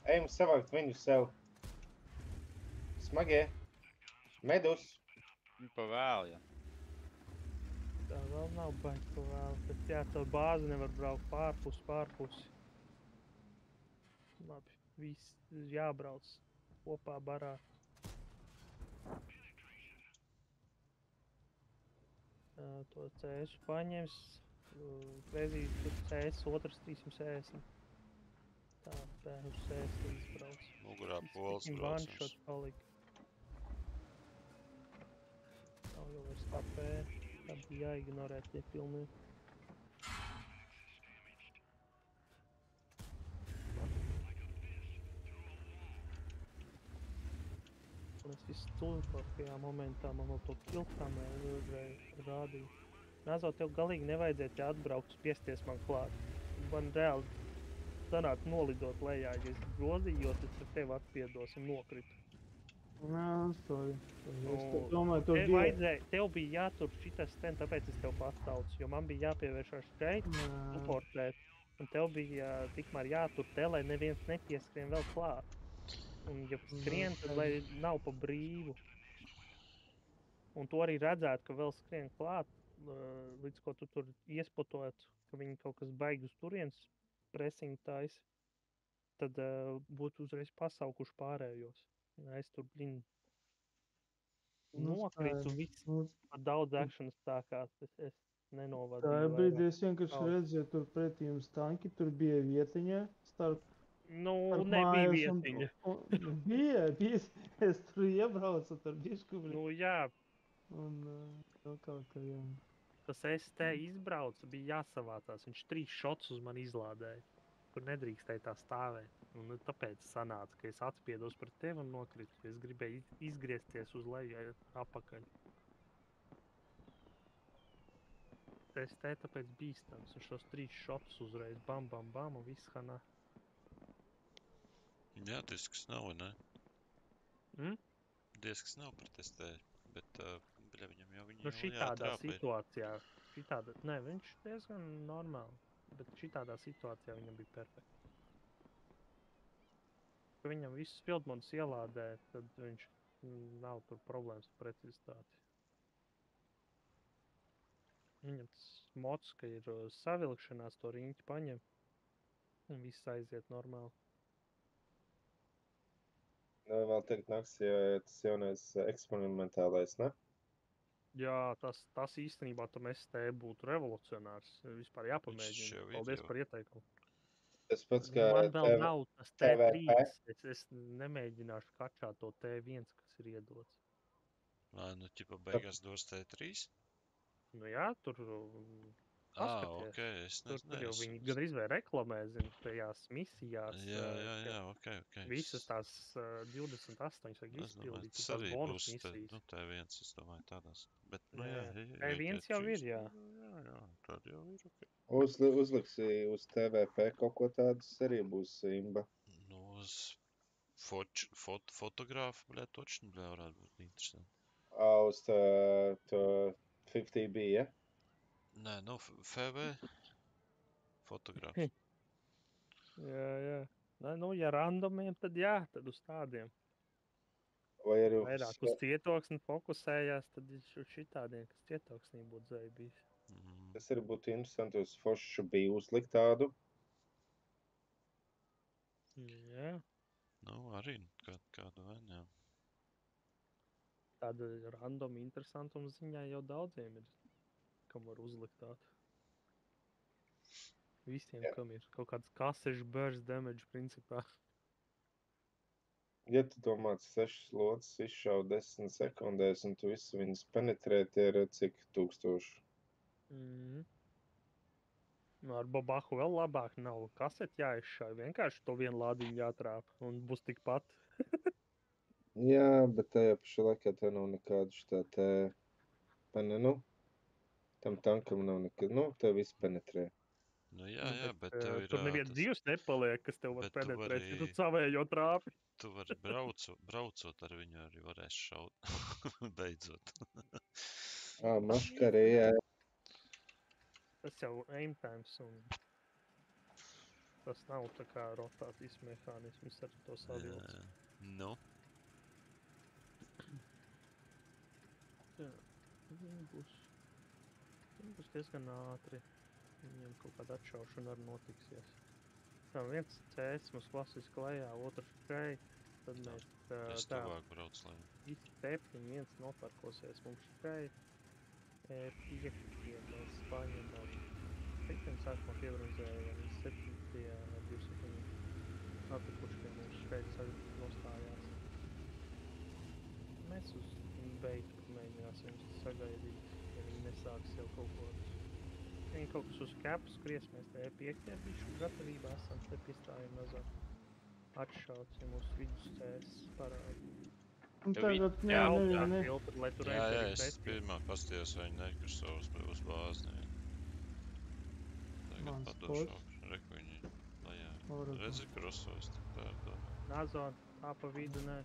[SPEAKER 14] Ejam savākt viņu sev. Smagie. Medus.
[SPEAKER 11] Pa vēl, jā.
[SPEAKER 2] Tā vēl nav baigi pa vēl, bet jā, tev bāzi nevar braukt pārpusi. Labi, viss jābrauc kopā barā. To CS paņems. Prezīs tur CS, otrs 360. Tā, uz CS izbrauc.
[SPEAKER 3] Mugurā pols braucams.
[SPEAKER 2] One shot palika. Nav jau vairs HP. Tā bija jāignorē tie pilnīgi. Es visu stulpākajā momentā man vēl to kilkamēru rādīju. Nāzo, tev galīgi nevajadzētu atbraukt spiesties man klāt. Man reāli sanāk nolidot lejā, ja es grozījos, tad ar tevi atspiedos un nokritu.
[SPEAKER 13] Nē, sorry. Es domāju, tur
[SPEAKER 2] Tev bija jātur šitas ten, tāpēc es tev pastāvcu, jo man bija jāpievēršās šeit, suportēt. Un tev bija tikmēr jātur te, lai neviens nepieskrien vēl klāt. Un ja skrien, tad lai nav pa brīvu. Un to arī redzētu, ka vēl skrien klāt, līdz ko tu tur iespotot, ka viņi kaut kas baigi uz turienes pressing taisi, tad būtu uzreiz pasaukuši pārējos. Es tur, nokritu viss ar daudz akšanas sākās, es nenovadīju.
[SPEAKER 13] Tā brīdī es vienkārši redzēju, tur pretī jums tanki, tur bija vietiņa starp.
[SPEAKER 2] Nu, nebija vietiņa.
[SPEAKER 13] Bija, es tur iebraucu, tur biškubri.
[SPEAKER 2] Nu, jā.
[SPEAKER 13] Un kaut kā, jā.
[SPEAKER 2] Tas ST izbrauca, bija jāsavācās, viņš 3 šots uz mani izlādēja, kur nedrīkstēja tā stāvēt. Un tāpēc sanāca, ka es atspiedos pret tevi un nokritu, ka es gribēju izgriezties uz leju apakaļ. ST tāpēc bīstams, un šos 3 šotus uzreiz bam, bam, bam, un viss hanā.
[SPEAKER 3] Jā, disks nav, ne? Disks nav pretestēji, bet, bļa, viņam jau viņi
[SPEAKER 2] nu, šitādā situācijā, ne, viņš diezgan normāli, bet šitādā situācijā viņam bija perfekti. Ka viņam visus fieldmodus ielādē, tad viņš nav tur problēmas ar precizitāti. Viņam tas mods, ka ir savilkšanās, to riņķi paņem, un viss aiziet normāli.
[SPEAKER 14] Vēl teikt nāks, ja tas jaunais eksperimentālais, ne?
[SPEAKER 2] Jā, tas īstenībā tam ST būtu revolucionārs. Vispār jāpamēģina. Paldies par ieteikumu.
[SPEAKER 14] Tas pats, kā
[SPEAKER 2] man vēl nav tas T3. Es nemēģināšu kačāt to T1, kas ir iedots.
[SPEAKER 3] Nu, ķipa beigās dos T3?
[SPEAKER 2] Nu jā, tur paskaties.
[SPEAKER 3] Ok, es nezinu.
[SPEAKER 2] Tur jau viņi gan izvēr reklamē, zinu, tajās misijās.
[SPEAKER 3] Jā, ok.
[SPEAKER 2] Visas tās 28 vajag izpildīt,
[SPEAKER 3] tas
[SPEAKER 2] tās
[SPEAKER 3] arī
[SPEAKER 2] bonus
[SPEAKER 3] būs
[SPEAKER 2] misijas.
[SPEAKER 3] T1, es domāju, tādās. Bet,
[SPEAKER 2] T1 jau ir, jā.
[SPEAKER 3] Jā, tad jau ir, ok.
[SPEAKER 14] Uzliksi uz TVP kaut ko tādus arī būs imba.
[SPEAKER 3] Nu, uz fotogrāfu, bļā, točni, bļā, varētu būt interesanti.
[SPEAKER 14] Uz to 50B, ja?
[SPEAKER 3] Nē, nu, FV fotogrāfs.
[SPEAKER 2] Jā. Nu, ja randomiem, tad jā, tad uz tādiem.
[SPEAKER 14] Vai arī
[SPEAKER 2] vairāk uz cietoksni fokusējās, tad uz šitādiem, kas cietoksnī būtu zēj bijis.
[SPEAKER 14] Tas arī būtu interesanti uz foršu bija uzlikt tādu.
[SPEAKER 2] Jā.
[SPEAKER 3] Nu, arī kādu vien, jā.
[SPEAKER 2] Tāda random interesantuma ziņā jau daudziem ir, kam var uzlikt tādu. Visiem, kam ir kaut kāds kasešu burst damage principā.
[SPEAKER 14] Ja tu domā, 6 lodes izšauj 10 sekundēs un tu visu viņus penetrē, tie ir cik 1000?
[SPEAKER 2] Ar Babahu vēl labāk nav kaseti jāizšauj, vienkārši to vienu lādiņu jātrāp un būs tikpat.
[SPEAKER 14] Jā, bet tajā pašā laikā tev nav nekādu šitā te, nu, tam tankam nav nekad, nu, tev viss penetrē.
[SPEAKER 3] Nu jā, bet tev ir...
[SPEAKER 2] Tur neviens dzīvs nepaliek, kas tev var penetrēt, ka tu savējo trāpi.
[SPEAKER 3] Tu vari braucot ar viņu arī varēs šaut, beidzot.
[SPEAKER 14] Maškarī, jā.
[SPEAKER 2] Tas jau aim times un tas nav tā kā rotācijas mehānisms ar to savilc.
[SPEAKER 3] Nu?
[SPEAKER 2] Jā, viņi būs diezgan ātri. Viņam kaut kāda atšaušana arī notiksies. Tā viens CS mums klasiski lejā, otrs šeit. Tad mēs
[SPEAKER 3] Es tuvāk brauc lejā.
[SPEAKER 2] Visi 7, viens noparkosies mums šeit. 5. mēs paņemam. Citiem sākumā piebrunzējam 7. 27. Atikuši mums šeit nostājās. Mēs uz beitu mēģināsim sagaidīt, ja viņi nesāks jau kaut ko. Ja viņi kaut kas uz kepu skries, mēs te 5. bišu gatavībā esam, te piestājam mazāk. Atšaucam uz vidus cēs parādi.
[SPEAKER 13] Un tagad ne.
[SPEAKER 3] Jā, es pirmā pastījos, vai viņi nekurso uz bāzi. Tagad padošu augšu. Reku viņi lejā. Redzi, krosos, tā ir domā.
[SPEAKER 2] Nazo, tā pa vidu, nē.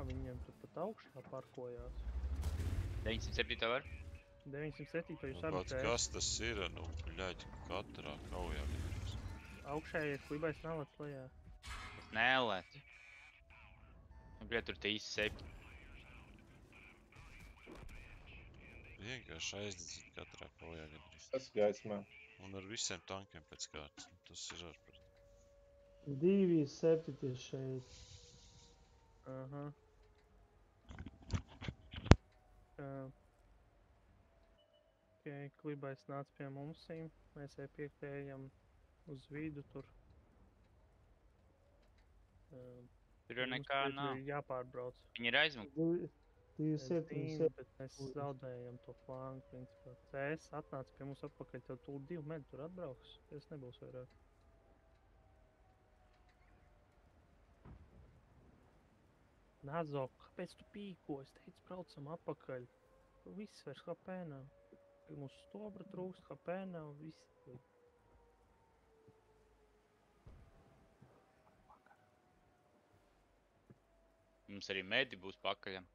[SPEAKER 2] Viņiem tur pat augšā parkojās.
[SPEAKER 11] 907 var?
[SPEAKER 2] 907 jūs
[SPEAKER 3] Nu,
[SPEAKER 2] abi
[SPEAKER 3] pats kas tas ir, nu, bļaļ, katrā kaujā gadījums.
[SPEAKER 2] Augšējais klibais nalec lejā.
[SPEAKER 11] Es nelec. Nu, bļaļ, tur te īsti 7.
[SPEAKER 3] Vienkārši aizdedzīt katrā kaujā gadījums.
[SPEAKER 14] Tas gaismā.
[SPEAKER 3] Un ar visiem tankiem pēc kārtas. Tas ir ārprāt.
[SPEAKER 13] 2, 7 šeit.
[SPEAKER 2] Aha. Klibais nāc pie mumsīm. Mēs E5 uz vidu tur.
[SPEAKER 11] Tur jau nekā nav.
[SPEAKER 2] Jāpārbrauc.
[SPEAKER 11] Viņi ir aizmukt.
[SPEAKER 13] 2, 7,
[SPEAKER 2] bet mēs zaudējam to flangu, principā. CS atnāca pie mums atpakaļ, tev tūl 2 medi tur atbrauks. Tas nebūs vairāk. Nazo, kāpēc tu pīko? Es teicu, braucam atpakaļ. Viss vairs HP nav. Mums stobra trūkst, HP nav, viss.
[SPEAKER 11] Mums arī medi būs pakaļam.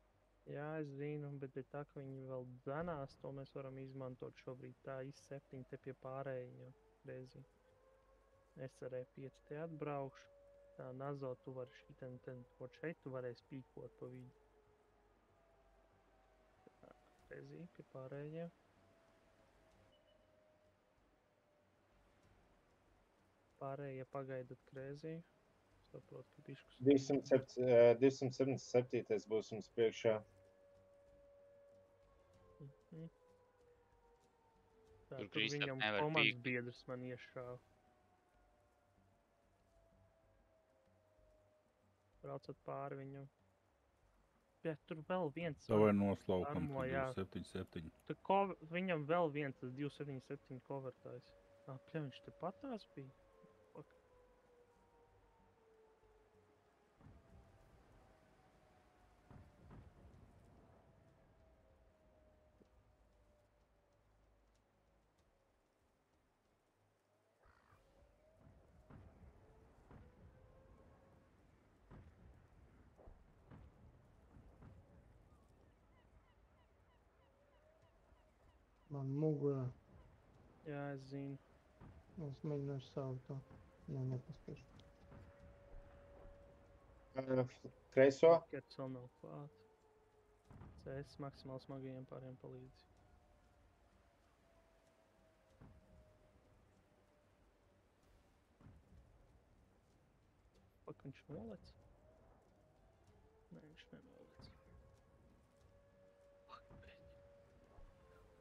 [SPEAKER 2] Jā, es zinu, bet ir tā, ka viņi vēl dzenās, to mēs varam izmantot šobrīd. Tā I7 te pie pārējiem rezi. Es ar E5 te atbraukšu. Tā, Nazo, tu vari šiten, kaut šeit tu varēsi pīkot pa vidu. Tā, rezi, pie pārējiem. Pārējie pagaidat krēzī. Saprot, ka biškus...
[SPEAKER 14] 277 būs mums priekšā.
[SPEAKER 2] Tā, tur viņam komandas biedrs man iešāva. Braucat pāri viņam. Bet tur vēl viens...
[SPEAKER 12] Tā vai noslaukam, tur 277.
[SPEAKER 2] Viņam vēl viens, tas 277 kovertājs. Pļa, viņš te patās bija.
[SPEAKER 13] Man mugurā.
[SPEAKER 2] Jā, es zinu.
[SPEAKER 13] Es mēģināšu saukt to. Jā, nepaspēšu.
[SPEAKER 14] Kreiso?
[SPEAKER 2] Kets vēl nav klāt. CS maksimāli smagajiem pāriem palīdzi. Pak, viņš nolec? Nē, viņš nenolec. Pak, bēļ.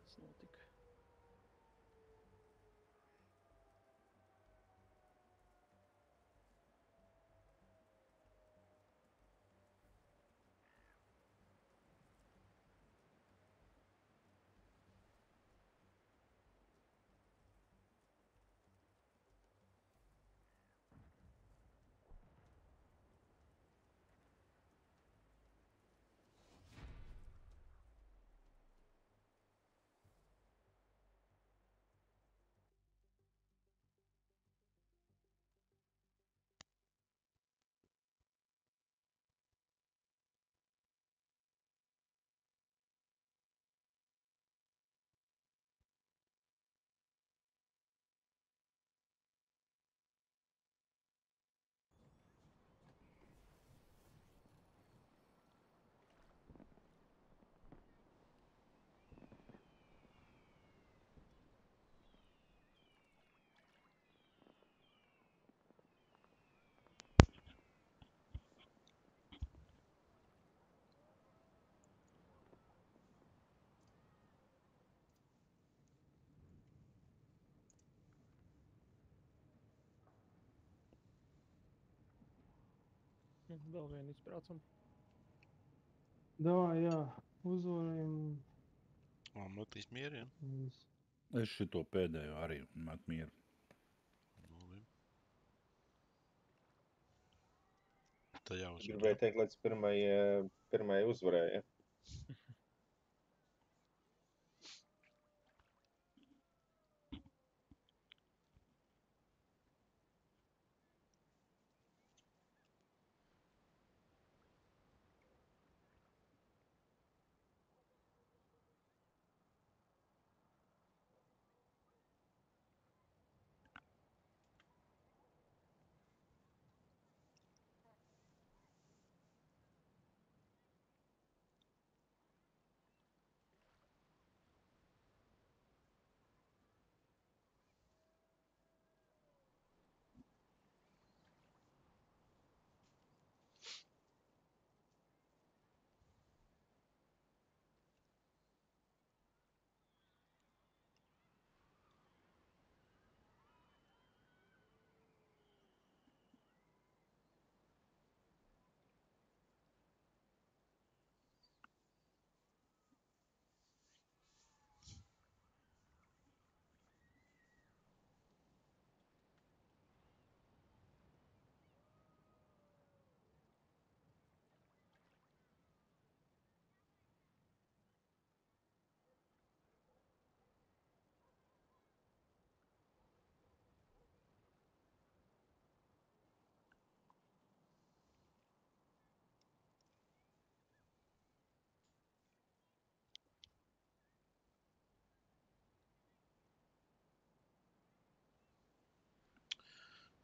[SPEAKER 2] Tas notika. Vēl vienu izbraucam.
[SPEAKER 13] Davai, jā, uzvarējam.
[SPEAKER 3] Matīs mieriem.
[SPEAKER 12] Es šito pēdējo arī met mieru.
[SPEAKER 3] Tā jāuzvar.
[SPEAKER 14] Gribēju teikt, līdz pirmai uzvarēja.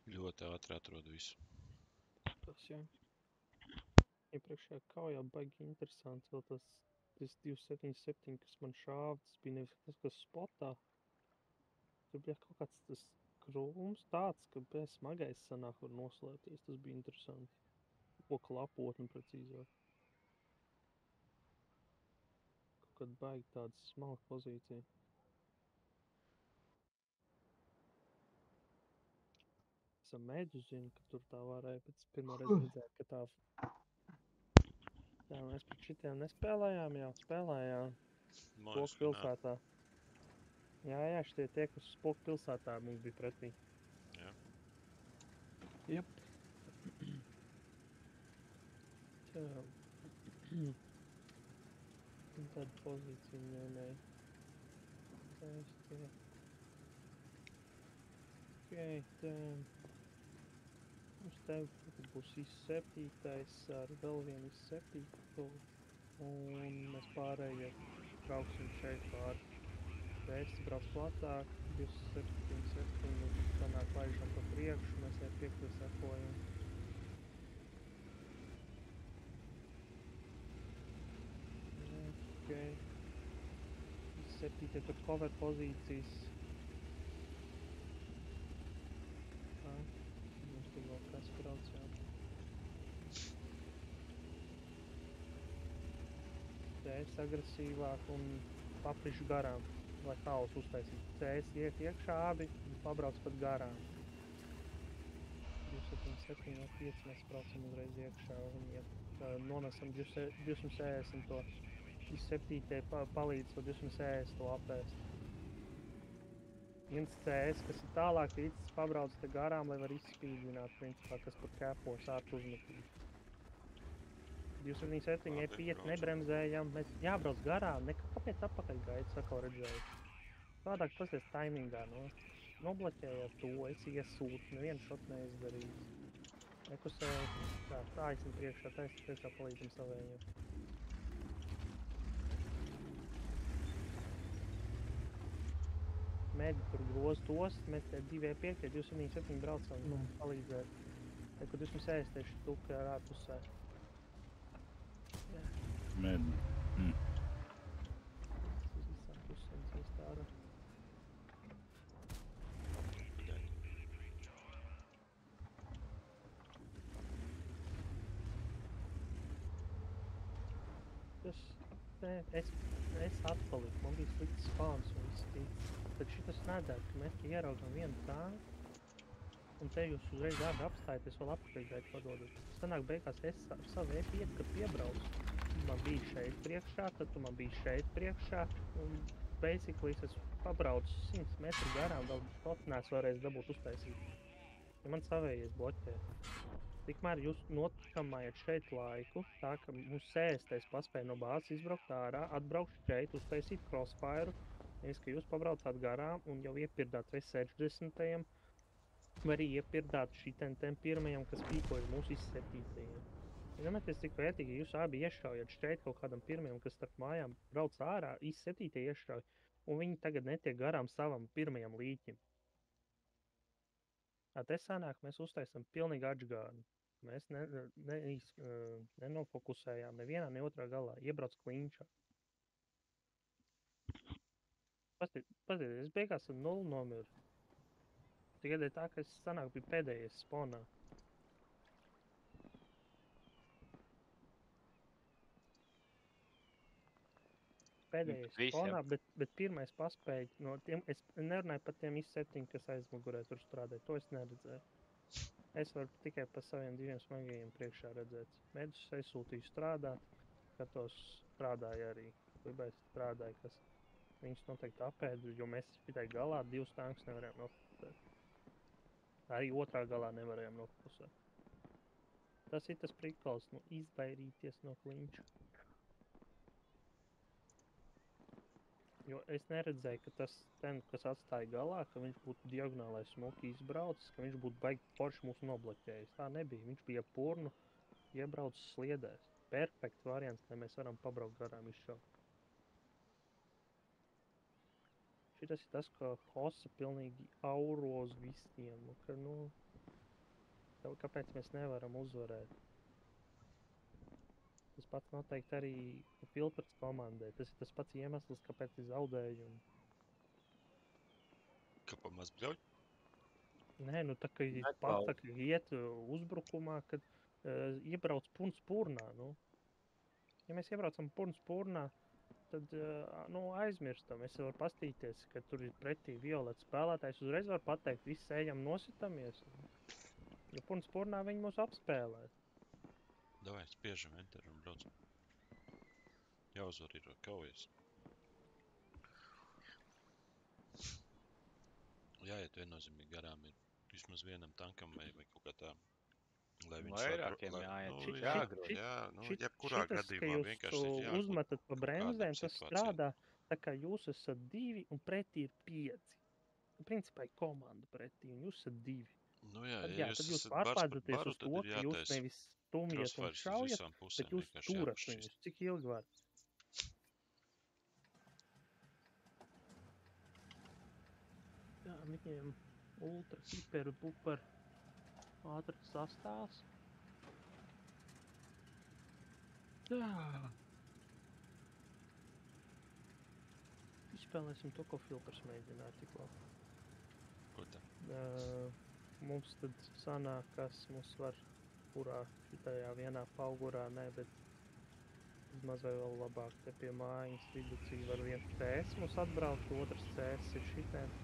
[SPEAKER 3] Ļoti ātri atrod visu.
[SPEAKER 2] Tas jā. Iepriekšējā kaujā baigi interesants, vēl tas 277, kas man šāva, tas bija nevis tas, kas spotā. Tur bija kaut kāds tas krūms tāds, ka bez smagais sanāk var noslēpties, tas bija interesanti. Ko klapotni precīzāk. Kaut kad baigi tāda smalka pozīcija. Es mēģu zinu, ka tur tā varēja, pēc pirmo reizi redzēt, ka tā... Jā, mēs pret šitiem nespēlējām, jā, spēlējām Spoku pilsētā. Jā, šitie tie, kas Spoku pilsētā mums bija pretī.
[SPEAKER 3] Jā.
[SPEAKER 2] Jep. Tā. Un tāda pozīcija ņēmēja. Tā es tie. Okei, tā. Uz tevi būs I7 ar vēl vienu I7. Un mēs pārējie brauksim šeit pāri. Vēsti brauc platāk, 277, sanāk laižam pa priekšu, mēs jau piekli sekojam. Okay. 7 tur cover pozīcijas. Mums tur vēl kas brauc, jā. CS agresīvāk un paprišu garām, lai haus uztaisīt. CS iet iekšā abi un pabrauc pat garām. 277 vai 5 mēs braucam uzreiz iekšā un nonesam 260 to. 7. palīdz to 260 to apēst. Viens CS, kas ir tālāk, īsts pabrauc te garām, lai var izspīdināt, principā, kas par kēpos ārtu uzmetīt. 277 E5 nebremzējam, mēs jābrauc garām, kāpēc apakaļ gaidu, sakau redzēju. Tādāk pasties taimingā, nobloķējāt to, es iesūtu, nevienu šot neizdarīju. Nekusēju, tā aizsim priekšā palīdzam savējiem. Mēģi tur groz tos, mēs te 2E5, 277 braucam palīdzēt. Te, ko 260 tieši tuka ar ārpusē.
[SPEAKER 12] Mēģi.
[SPEAKER 2] Tas visām pusēm iestāra. Es atpaliku, man bija slikts spāns un viss tīts. Tad šitas nedara, ka mēs te ieraugam vienu tanku. Un te jūs uzreiz ādi apstājaties, vēl apakaļgaitu padodat. Sanāk beigās es ar savu E5, kad piebraucu. Man bija šeit priekšā, tad tu man bija šeit priekšā. Un basically es pabraucu 100 metru garām, vēl stotinās vēlreiz dabūt uztaisīt. Ja man savējies bloķē. Tikmēr jūs notikamājat šeit laiku, tā ka mums sēstais paspēja no bāzes izbraukt ārā, atbraukt šeit, uztaisīt crossfire. Nevis, ka jūs pabraucāt garām un jau iepirdāt vai 60. vai arī iepirdāt šitiem pirmajam, kas pīkoja mūsu izseptītajiem. Iedomājieties, cik vērtīgi, ja jūs abi iešaujat šeit kaut kādam pirmajam, kas starp mājām brauc ārā, izseptītie iešauj, un viņi tagad netiek garām savam pirmajam līķim. Te sanāk, mēs uztaisam pilnīgi atžgānu. Mēs nenofokusējām nevienā, ne otrā galā. Iebrauc klinčā. Paskatieties, es beigās ar 0 nomiru. Tikai tā, ka es sanāk biju pēdējais spawnā. Pēdējais spawnā, bet pirmais paspēja no tiem, es nerunāju par tiem izseptiņi, kas aizmugurē tur strādāja, to es neredzēju. Es varu tikai pa saviem 2 smagajiem priekšā redzēt. Medus aizsūtīju strādāt, skatos strādāja arī. Libais strādāja, kas viņus noteikti apēdu, jo mēs šitai galā 2 tankus nevarējām nofokusēt. Arī otrā galā nevarējām nofokusēt. Tas ir tas prikals, izvairīties no klinča. Jo es neredzēju, ka tas ten, kas atstāja galā, ka viņš būtu diagonālais smuki izbraucis, ka viņš būtu baigi forši mūs nobloķējis. Tā nebija. Viņš bija purnu iebraucis sliedēs. Perfekts variants, lai mēs varam pabraukt garām izšaukt. Šitas ir tas, ka Hossa pilnīgi auros visiem. Ka, kāpēc mēs nevaram uzvarēt? Tas pats noteikti arī filtrats komandai. Tas ir tas pats iemesls, kāpēc ir zaudējumi.
[SPEAKER 3] Kā pa maz bļauj?
[SPEAKER 2] Nē, tā kā iet uzbrukumā, kad iebrauc purns purnā. Ja mēs iebraucam purns purnā, tad aizmirstam. Es varu pastīties, ka tur ir pretī violets spēlētājs. Uzreiz var pateikt, visi ejam nositamies. Ja purns purnā viņi mūs apspēlē.
[SPEAKER 3] Davai, spiežam enter un braucam. Jāuzvar ir kaujas. Jāiet viennozīmīgi garām ir vismaz vienam tankam vai kaut kā tā. Lai viņš
[SPEAKER 11] vairākiem jāiet.
[SPEAKER 3] Jebkurā gadījumā vienkārši ir
[SPEAKER 2] jāiet. Uzmetat pa bremzēm, tas strādā tā kā jūs esat 2 un pretī ir 5. Principā ir komanda pretī un jūs esat 2. Tad jūs pārpādzaties uz to, ka jūs nevis stumjiet un šaujat, bet jūs turat viņus. Cik ilgi var? Jā, viņiem ultra, hiper, buper, ātrs sastāvs. Jā. Izspēlēsim to, ko filtrs mēģināja tikko.
[SPEAKER 3] Ko tā?
[SPEAKER 2] Mums tad sanāk, kas mums var, kurā šitajā vienā paugurā, bet maz vai vēl labāk te pie mājas viducī var viens CS mums atbraukt, otrs CS ir šitiem.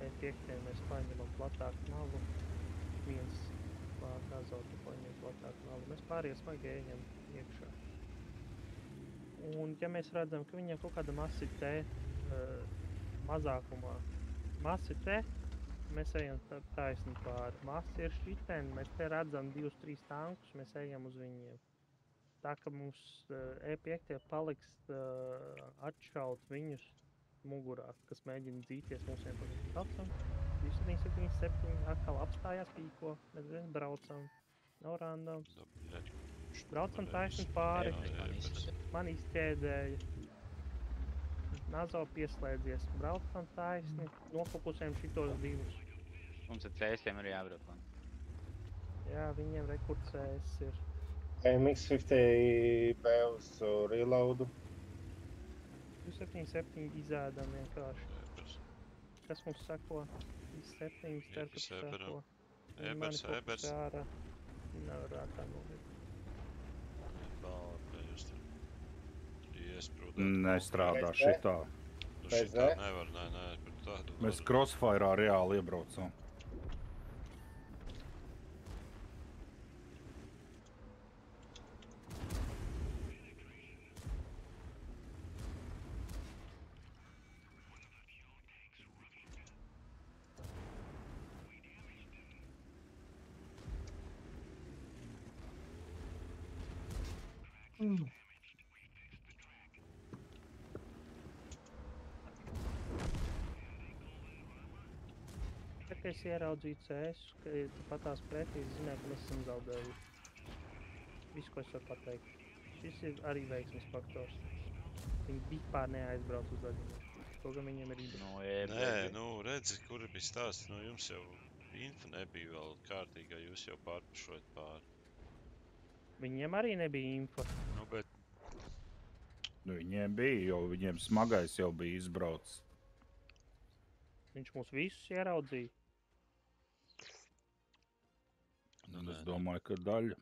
[SPEAKER 2] E5 mēs paņemam platāku malu, viens azotu paņem platāku malu. Mēs pārējie smagi ejam iekšā. Un ja mēs redzam, ka viņiem kaut kāda masi te mazākumā, masi te, mēs ejam taisni pāri. Masa ir šitien, mēs te redzam 2-3 tankus, mēs ejam uz viņiem. Tā ka mums E5 paliks atšaut viņus mugurā, kas mēģina dzīties mūsiem par viņu braucam. 2777 atkal apstājās pīko, mēs braucam. Nav randoms. Braucam taisni pāri. Man izķēdēja. Nazo pieslēdzies, braucam taisni, nofokusējam šitos 2.
[SPEAKER 11] Mums ar CS-iem arī jābrauc.
[SPEAKER 2] Jā, viņiem rekord CS ir.
[SPEAKER 14] MX-50B uz reloadu.
[SPEAKER 2] 277 izēdam vienkārši. Kas mums sako? 7 starpēc sako.
[SPEAKER 3] Ebers.
[SPEAKER 2] Nevarētu tā nomirt.
[SPEAKER 12] Nestrādā šitā.
[SPEAKER 3] Šitā nevar, nē, par tādu.
[SPEAKER 12] Mēs crossfire'ā reāli iebraucam.
[SPEAKER 2] Tā kā es ieraudzīju CS, ka pat tās pretī, es zināju, ka mēs esam zaudējuši. Visu, ko es varu pateikt. Šis ir arī veiksmes faktors. Viņi vispār neaizbrauc uz daļiņu. To, ka viņiem ir īpaši.
[SPEAKER 3] Nē, nu redzi, kur bija stāsts. Nu jums jau info nebija vēl kārtīgā, jūs jau pārpušojat pāri.
[SPEAKER 2] Viņiem arī nebija info.
[SPEAKER 3] Nu, bet...
[SPEAKER 12] Nu, viņiem bija, jo viņiem smagais jau bija izbraucis.
[SPEAKER 2] Viņš mūs visus ieraudzīja.
[SPEAKER 12] Nu, es domāju, ka daļa.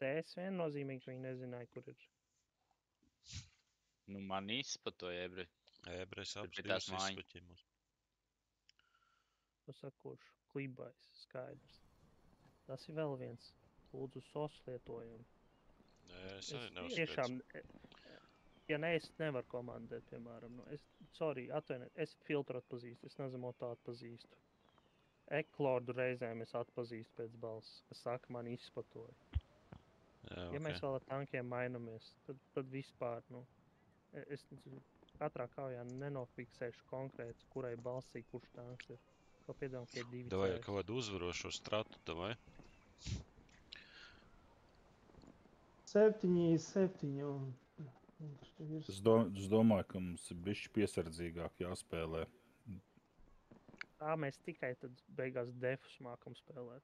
[SPEAKER 2] CS viennozīmīgi, ka viņi nezināja, kur ir.
[SPEAKER 11] Nu, man izspatoja ebri.
[SPEAKER 3] Ebres apstījus izspaķi mūs.
[SPEAKER 2] Pasakošu, klibais, skaidrs. Tas ir vēl viens. Lūdzu, sos lietojumu.
[SPEAKER 3] Nē, es arī neuzspēc.
[SPEAKER 2] Tiešām, ja ne, es nevaru komandēt, piemēram. Nu, atvainojiet, es filtru atpazīstu, es nezemotā atpazīstu. Eklordu reizēm es atpazīstu pēc balss, kas saka, man izspatoja.
[SPEAKER 3] Jā,
[SPEAKER 2] ja mēs vēl ar tankiem mainamies, tad vispār, nu, es katrā kaujā nenofiksēšu konkrēti, kurai balsī kurš tanks ir. Ko piedāvām, ka ir 2 CS.
[SPEAKER 3] Davai kaut kādu uzvarošo stratu, davai.
[SPEAKER 13] 7 un...
[SPEAKER 12] Es domāju, ka mums ir bišķi piesardzīgāk jāspēlē.
[SPEAKER 2] Tā mēs tikai tad beigās defus mākam spēlēt.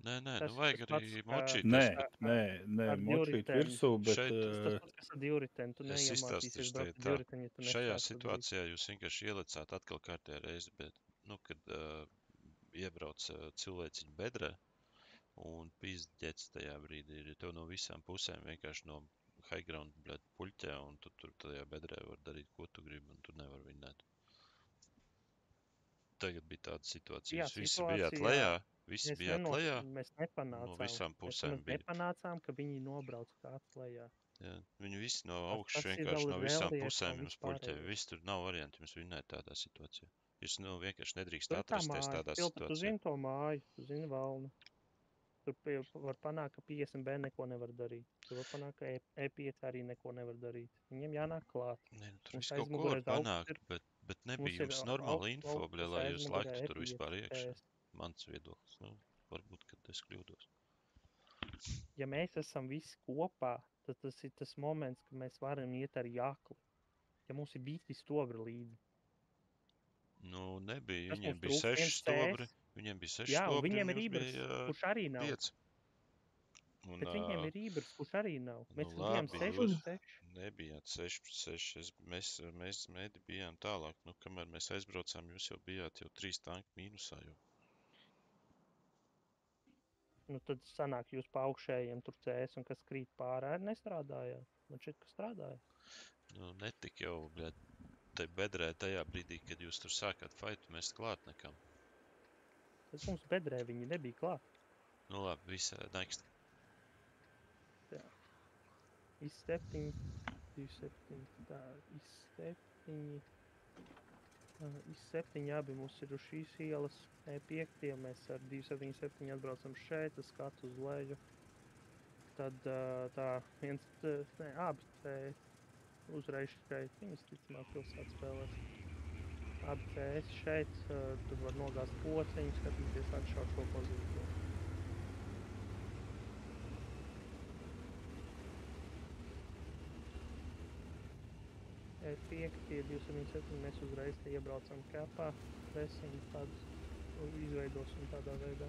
[SPEAKER 3] Nē, nu vajag arī močīt.
[SPEAKER 12] Nē, močīt virsū, bet...
[SPEAKER 2] Tas pats, kas ar divriteni, tu
[SPEAKER 3] Es
[SPEAKER 2] neiemācīsies braukt ar divriteni, ja tu
[SPEAKER 3] šajā
[SPEAKER 2] nespēsi
[SPEAKER 3] situācijā jūs vienkārši ielicāt atkal kārtējā reizi, bet, nu, kad iebrauc cilvēciņu bedrē un pizdzets tajā brīdī, ja tev no visām pusēm vienkārši no high ground, bļad, puļķē, un tu tur tajā bedrē var darīt, ko tu gribi, un tu nevar vinnēt. Tagad bija tāda situācija. Jūs visi bijāt lejā,
[SPEAKER 2] Mēs nepanācām.
[SPEAKER 3] No visām pusēm
[SPEAKER 2] bija. Mēs nepanācām, ka viņi nobrauc kāds lejā.
[SPEAKER 3] Jā, viņi visi no augšas vienkārši no visām pusēm jums puļķē. Visi tur nav varianti jums vinnēt tādā situācijā. Jūs vienkārši nedrīkst atrasties tādā situācijā.
[SPEAKER 2] Tu zini to māju, tu zini valni. Tur var panākt, ka 50B neko nevar darīt. Tur var panākt, ka E5 arī neko nevar darīt. Viņiem jānāk klāt.
[SPEAKER 3] Nē, nu, tur viss kaut ko var panākt, bet nebija jums normāla info, bļa, lai jūs laiktu tur vispār iekšā. Mans viedoklis. Nu, varbūt, kad es kļūdos.
[SPEAKER 2] Ja mēs esam visi kopā, tad tas ir tas moments, ka mēs varam iet ar jakli. Ja mums ir biti stobri līdzi.
[SPEAKER 3] Nu, nebija. Viņiem bija 6 stobri. Viņiem bija 6
[SPEAKER 2] stobri. Jā, un
[SPEAKER 3] viņiem
[SPEAKER 2] ir Rībers, kurš arī nav.
[SPEAKER 3] 5.
[SPEAKER 2] Bet viņiem ir Rībers, kurš arī nav. Mēs bijām 6 un 6.
[SPEAKER 3] Nebijāt 6. Mēs mēdi bijām tālāk. Nu, kamēr mēs aizbraucām, jūs jau bijāt jau 3 tanki mīnusā jau.
[SPEAKER 2] Nu, tad sanāk jūs pa augšējiem tur CS un kas krīt pārā arī nestrādājāt. Man šķiet, ka strādājāt.
[SPEAKER 3] Nu, netik jau, bļad, te bedrē tajā brīdī, kad jūs tur sākāt faitu, mēs klāt nekam.
[SPEAKER 2] Tas mums bedrē viņi nebija klāt.
[SPEAKER 3] Nu labi, visā next.
[SPEAKER 2] Jā. IS-7, 27, tā, IS-7. IS-7 abi mums ir uz šīs ielas E5, mēs ar 277 atbraucam šeit, tas skats uz leju. Tad tā abi CS uzreiz šeit, viņas ticamāk pilsēt spēlēs. Abi CS šeit, tur var nogāzt pociņu, skatīties atšaut šo pozīciju. E5, 277, mēs uzreiz te iebraucam kapā, presim tādus izveidosim tādā veidā.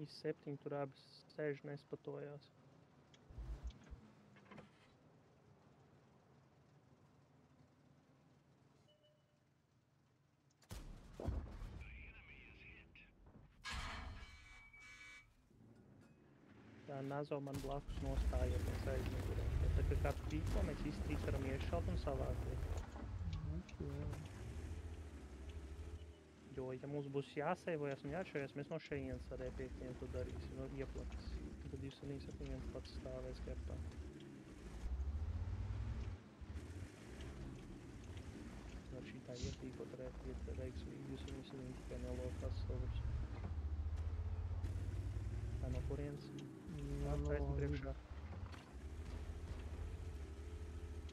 [SPEAKER 2] IS-7 tur abas sēž nespatojās. Tā Nazo man blakus nostājamies aizmugurē. Tā kā kāds pīko, mēs visi 3 varam iešaut un savākt. Jo, ja mums būs jāseivojas un jāatšojas, mēs no šejienes ar E5 to darīsim, no ieplakas. Tad 271 pats stāvēs kerpā. Ar šitā ietīkot ar E5 veiksmīgi 271 tikai nelokās savus. Tā no kurienes? Taisni priekšā.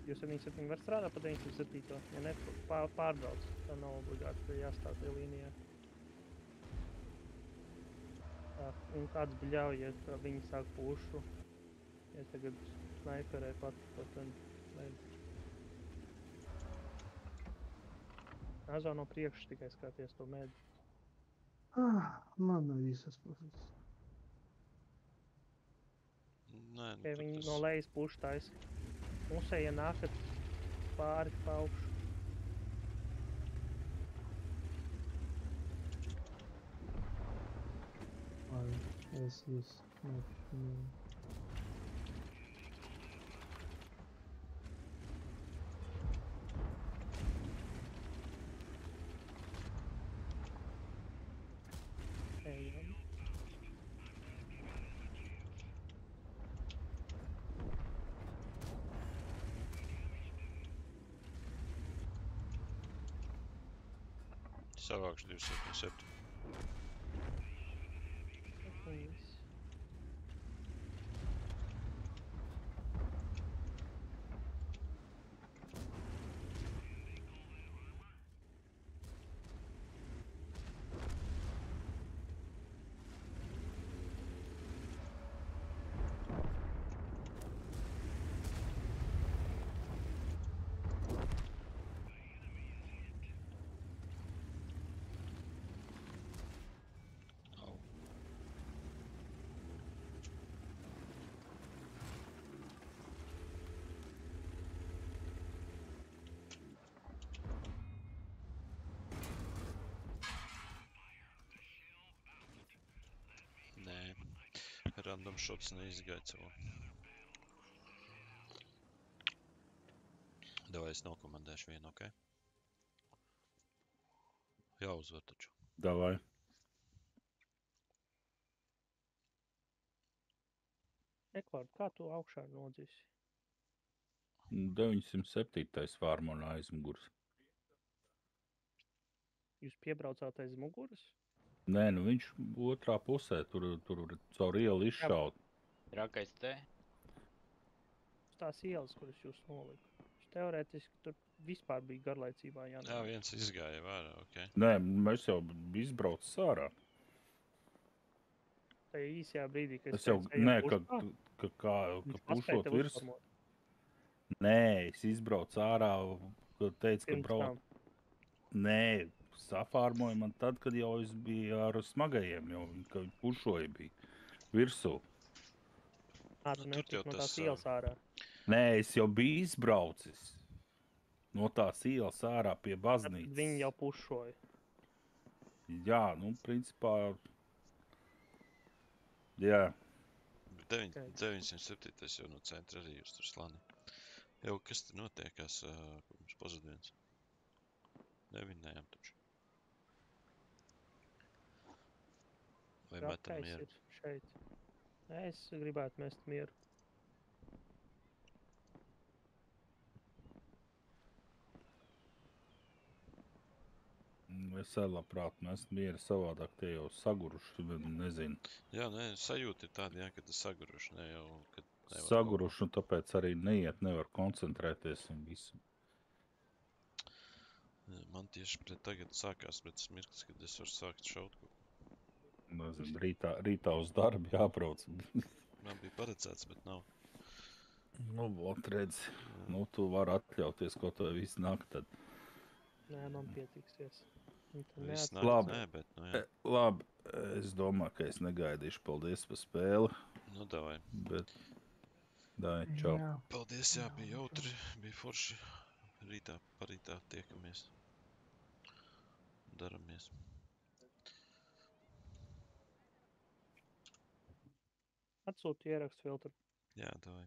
[SPEAKER 2] 277 var strādāt pa 907. Ja ne, pārbrauc. Tā nav obligāti jāstāv tajā līnijā. Tā, un kāds bļauj, ja viņi sāk pušu. Ja tagad snaiperē pat tad Azā no priekšas tikai skaties to mēdi.
[SPEAKER 13] Man nav visas puses.
[SPEAKER 3] Nē, nu,
[SPEAKER 2] Ja viņi no lejas pušu taisa. Musē, ja nākat pāri pa augšu.
[SPEAKER 13] Ai, es visu.
[SPEAKER 2] Ejam.
[SPEAKER 3] Savākšu 277.
[SPEAKER 2] Viss.
[SPEAKER 3] Nē, random shots neizgāja caur. Davai es nokomandēšu vienu, ok? Jāuzvar taču.
[SPEAKER 12] Davai.
[SPEAKER 2] Ekvārd, kā tu augšā nodzisi?
[SPEAKER 12] 907. vārmonā aizmugurs.
[SPEAKER 2] Jūs piebraucāt aiz muguras?
[SPEAKER 12] Nē, nu viņš otrā pusē, tur caur ielu izšaut.
[SPEAKER 11] Trakais te.
[SPEAKER 2] Uz tās ielas, kuras jūs noliku. Teorētiski tur vispār bija garlaicībā
[SPEAKER 3] Jā,
[SPEAKER 2] jānāk.
[SPEAKER 3] viens izgāja vērā, ok.
[SPEAKER 12] Nē, mēs jau izbrauc sārā.
[SPEAKER 2] Tajā īsajā brīdī, kad
[SPEAKER 12] Es jau, nē, ka pušot virs. Nē, es izbraucu ārā, kad teicu, ka brauc. Nē, safārmoja man tad, kad jau es biju ar smagajiem, jau, kad pušoja bija virsū.
[SPEAKER 2] Tu netik no tās ielas ārā.
[SPEAKER 12] Nē, es jau biju izbraucis no tās ielas ārā pie baznīcas.
[SPEAKER 2] Tad viņi jau pušoja.
[SPEAKER 12] Jā, nu, principā, jā.
[SPEAKER 3] 907. jau no centra arī jūs tur slani. Jau, kas te notiekās, mums pozadienas? Nevinējām taču. Vai metam mieru?
[SPEAKER 2] Šeit. Es gribētu mest mieru.
[SPEAKER 12] Es labprāt mest mieru savādāk, tie jau saguruši, nezinu.
[SPEAKER 3] Jā, nē, sajūta ir tāda, jā, ka tu saguruši, ne jau, kad nevar
[SPEAKER 12] Saguruši, un tāpēc arī nevar koncentrēties un visu.
[SPEAKER 3] Man tieši pret tagad sākās pēc mirklis, kad es varu sākt šaut kaut ko.
[SPEAKER 12] Nezinu, rītā uz darbu jābrauc.
[SPEAKER 3] Man bija paredzēts, bet nav.
[SPEAKER 12] Nu, vot redz, nu, tu vari atļauties kaut vai visu nakti tad.
[SPEAKER 2] Nē, man pietiksies.
[SPEAKER 3] Visu nakti, nē, bet, nu jā.
[SPEAKER 12] Labi, es domāju, ka es negaidīšu. Paldies par spēli.
[SPEAKER 3] Nu, davai.
[SPEAKER 12] Bet, dai, čau.
[SPEAKER 3] Paldies, jā, bija jautri, bija forši. Rītā, parītā tiekamies. Daramies.
[SPEAKER 2] Atsūti ierakstu filtru.
[SPEAKER 3] Jā, davai.